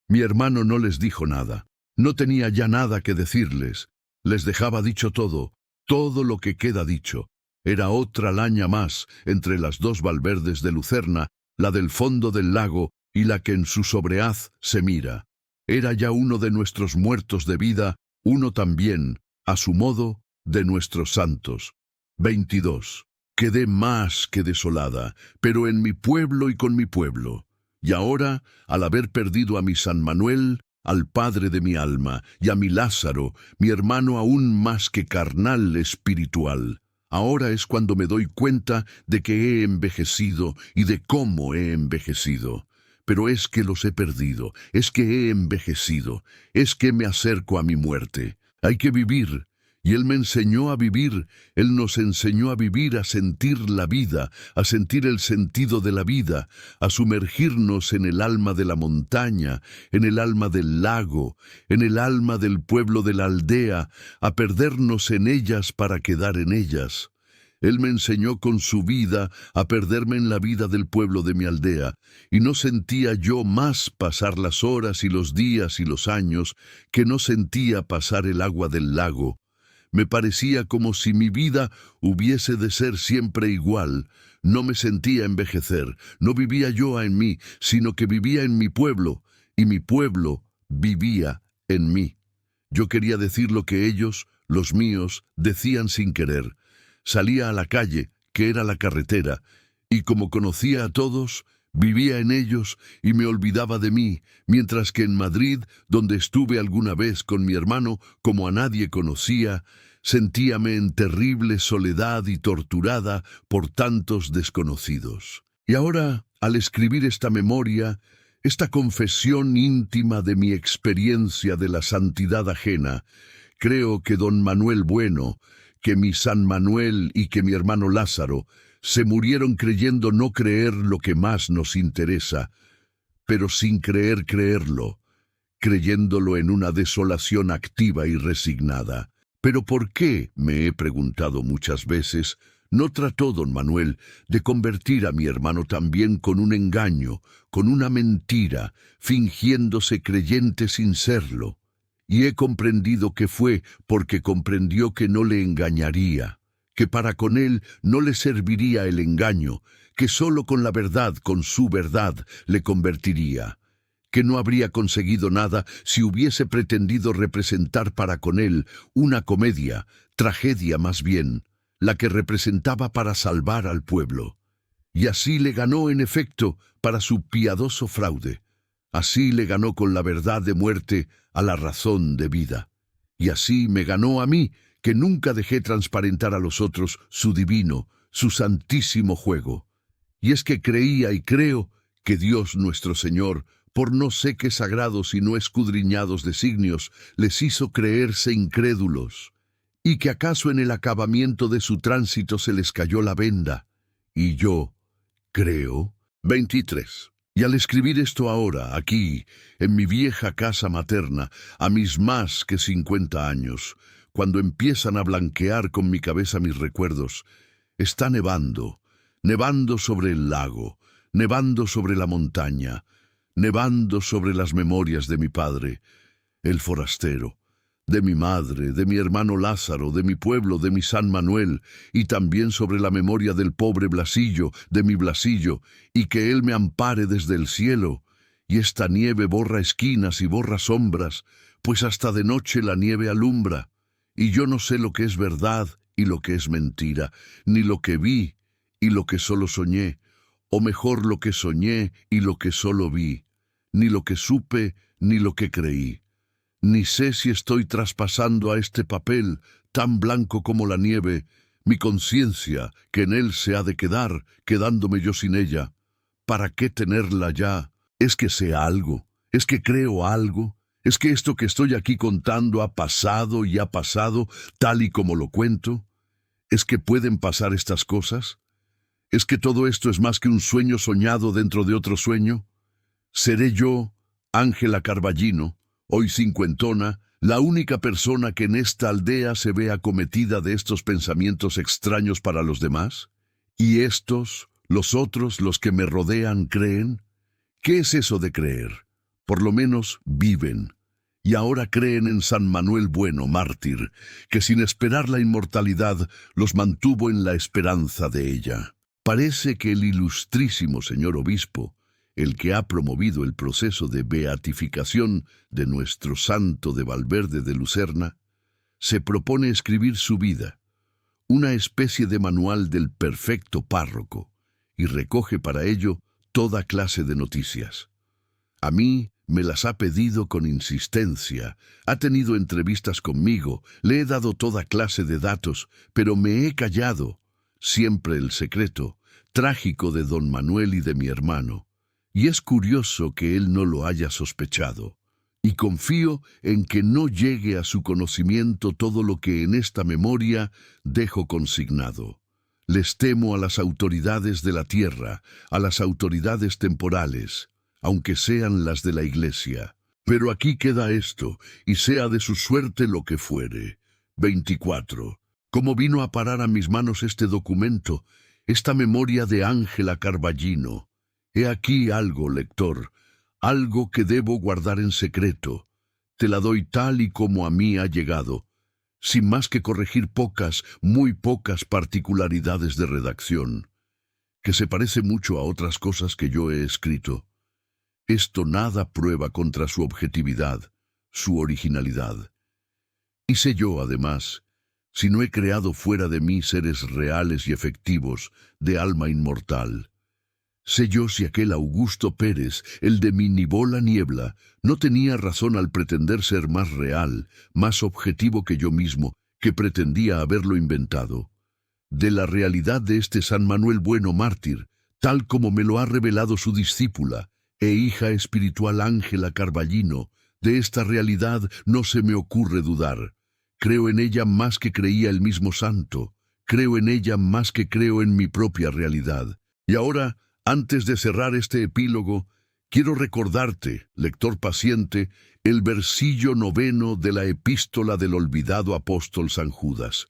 S1: Mi hermano no les dijo nada, no tenía ya nada que decirles, les dejaba dicho todo, todo lo que queda dicho. Era otra laña más entre las dos Valverdes de Lucerna, la del fondo del lago y la que en su sobrehaz se mira. Era ya uno de nuestros muertos de vida, uno también, a su modo, de nuestros santos. 22. Quedé más que desolada, pero en mi pueblo y con mi pueblo. Y ahora, al haber perdido a mi San Manuel, al padre de mi alma, y a mi Lázaro, mi hermano aún más que carnal espiritual, ahora es cuando me doy cuenta de que he envejecido y de cómo he envejecido. Pero es que los he perdido, es que he envejecido, es que me acerco a mi muerte. Hay que vivir. Y Él me enseñó a vivir, Él nos enseñó a vivir, a sentir la vida, a sentir el sentido de la vida, a sumergirnos en el alma de la montaña, en el alma del lago, en el alma del pueblo de la aldea, a perdernos en ellas para quedar en ellas. Él me enseñó con su vida a perderme en la vida del pueblo de mi aldea, y no sentía yo más pasar las horas y los días y los años que no sentía pasar el agua del lago. Me parecía como si mi vida hubiese de ser siempre igual. No me sentía envejecer, no vivía yo en mí, sino que vivía en mi pueblo, y mi pueblo vivía en mí. Yo quería decir lo que ellos, los míos, decían sin querer. Salía a la calle, que era la carretera, y como conocía a todos, vivía en ellos y me olvidaba de mí, mientras que en Madrid, donde estuve alguna vez con mi hermano, como a nadie conocía, sentíame en terrible soledad y torturada por tantos desconocidos. Y ahora, al escribir esta memoria, esta confesión íntima de mi experiencia de la santidad ajena, creo que don Manuel Bueno, que mi San Manuel y que mi hermano Lázaro se murieron creyendo no creer lo que más nos interesa, pero sin creer creerlo, creyéndolo en una desolación activa y resignada. ¿Pero por qué, me he preguntado muchas veces, no trató don Manuel de convertir a mi hermano también con un engaño, con una mentira, fingiéndose creyente sin serlo? Y he comprendido que fue porque comprendió que no le engañaría, que para con él no le serviría el engaño, que sólo con la verdad, con su verdad, le convertiría, que no habría conseguido nada si hubiese pretendido representar para con él una comedia, tragedia más bien, la que representaba para salvar al pueblo. Y así le ganó en efecto para su piadoso fraude. Así le ganó con la verdad de muerte a la razón de vida. Y así me ganó a mí, que nunca dejé transparentar a los otros su divino, su santísimo juego. Y es que creía y creo que Dios nuestro Señor, por no sé qué sagrados y no escudriñados designios, les hizo creerse incrédulos, y que acaso en el acabamiento de su tránsito se les cayó la venda. Y yo creo. 23. Y al escribir esto ahora, aquí, en mi vieja casa materna, a mis más que 50 años, cuando empiezan a blanquear con mi cabeza mis recuerdos, está nevando, nevando sobre el lago, nevando sobre la montaña, nevando sobre las memorias de mi padre, el forastero, de mi madre, de mi hermano Lázaro, de mi pueblo, de mi San Manuel, y también sobre la memoria del pobre Blasillo, de mi Blasillo, y que él me ampare desde el cielo. Y esta nieve borra esquinas y borra sombras, pues hasta de noche la nieve alumbra. Y yo no sé lo que es verdad y lo que es mentira, ni lo que vi y lo que solo soñé, o mejor lo que soñé y lo que solo vi, ni lo que supe ni lo que creí. Ni sé si estoy traspasando a este papel, tan blanco como la nieve, mi conciencia, que en él se ha de quedar, quedándome yo sin ella. ¿Para qué tenerla ya? ¿Es que sé algo? ¿Es que creo algo? ¿Es que esto que estoy aquí contando ha pasado y ha pasado tal y como lo cuento? ¿Es que pueden pasar estas cosas? ¿Es que todo esto es más que un sueño soñado dentro de otro sueño? ¿Seré yo, Ángela Carballino, hoy cincuentona, la única persona que en esta aldea se ve acometida de estos pensamientos extraños para los demás? ¿Y estos, los otros, los que me rodean, creen? ¿Qué es eso de creer? Por lo menos viven. y ahora creen en San Manuel Bueno, mártir, que sin esperar la inmortalidad los mantuvo en la esperanza de ella. Parece que el ilustrísimo señor obispo, el que ha promovido el proceso de beatificación de nuestro santo de Valverde de Lucerna, se propone escribir su vida, una especie de manual del perfecto párroco, y recoge para ello toda clase de noticias. A mí me las ha pedido con insistencia, ha tenido entrevistas conmigo, le he dado toda clase de datos, pero me he callado, siempre el secreto trágico de don Manuel y de mi hermano, y es curioso que él no lo haya sospechado, y confío en que no llegue a su conocimiento todo lo que en esta memoria dejo consignado. Les temo a las autoridades de la tierra, a las autoridades temporales, aunque sean las de la Iglesia. Pero aquí queda esto, y sea de su suerte lo que fuere. 24. ¿Cómo vino a parar a mis manos este documento, esta memoria de Ángela Carballino? He aquí algo, lector, algo que debo guardar en secreto. Te la doy tal y como a mí ha llegado, sin más que corregir pocas, muy pocas particularidades de redacción, que se parece mucho a otras cosas que yo he escrito. Esto nada prueba contra su objetividad, su originalidad. Y sé yo, además, si no he creado fuera de mí seres reales y efectivos, de alma inmortal. Sé yo si aquel Augusto Pérez, el de mi Nibola Niebla, no tenía razón al pretender ser más real, más objetivo que yo mismo, que pretendía haberlo inventado. De la realidad de este San Manuel Bueno mártir, tal como me lo ha revelado su discípula e hija espiritual Ángela Carballino, de esta realidad no se me ocurre dudar. Creo en ella más que creía el mismo santo, creo en ella más que creo en mi propia realidad. Y ahora, antes de cerrar este epílogo, quiero recordarte, lector paciente, el versillo 9 de la epístola del olvidado apóstol San Judas,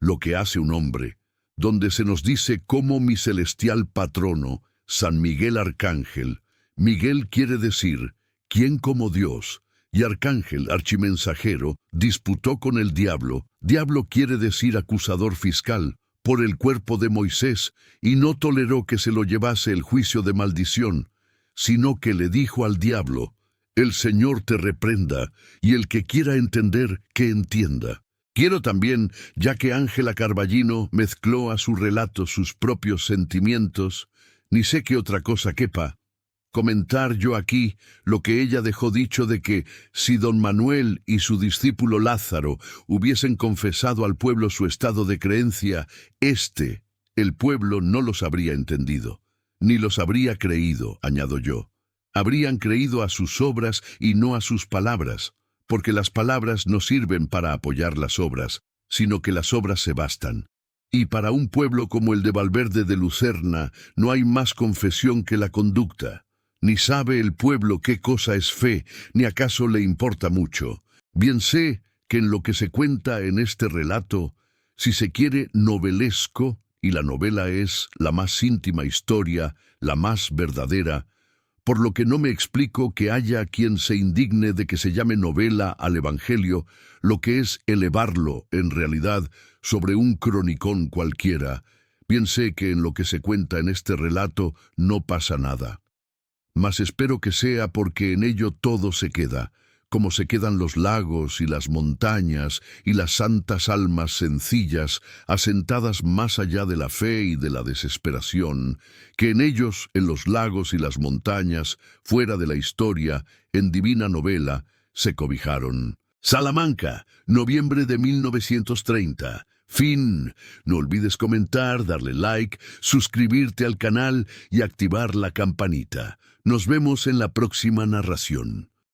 S1: lo que hace un hombre, donde se nos dice cómo mi celestial patrono, San Miguel Arcángel, Miguel quiere decir, ¿quién como Dios? Y Arcángel, archimensajero, disputó con el diablo, diablo quiere decir acusador fiscal, por el cuerpo de Moisés, y no toleró que se lo llevase el juicio de maldición, sino que le dijo al diablo, el Señor te reprenda, y el que quiera entender, que entienda. Quiero también, ya que Ángela Carballino mezcló a su relato sus propios sentimientos, ni sé qué otra cosa quepa, comentar yo aquí lo que ella dejó dicho de que si don Manuel y su discípulo Lázaro hubiesen confesado al pueblo su estado de creencia, el pueblo no los habría entendido, ni los habría creído, añado yo. Habrían creído a sus obras y no a sus palabras, porque las palabras no sirven para apoyar las obras, sino que las obras se bastan. Y para un pueblo como el de Valverde de Lucerna no hay más confesión que la conducta. Ni sabe el pueblo qué cosa es fe, ni acaso le importa mucho. Bien sé que en lo que se cuenta en este relato, si se quiere novelesco, y la novela es la más íntima historia, la más verdadera, por lo que no me explico que haya quien se indigne de que se llame novela al Evangelio, lo que es elevarlo, en realidad, sobre un cronicón cualquiera. Bien sé que en lo que se cuenta en este relato no pasa nada. Mas espero que sea porque en ello todo se queda, como se quedan los lagos y las montañas y las santas almas sencillas, asentadas más allá de la fe y de la desesperación, que en ellos, en los lagos y las montañas, fuera de la historia, en divina novela, se cobijaron. Salamanca, noviembre de 1930. Fin. No olvides comentar, darle like, suscribirte al canal y activar la campanita. Nos vemos en la próxima narración.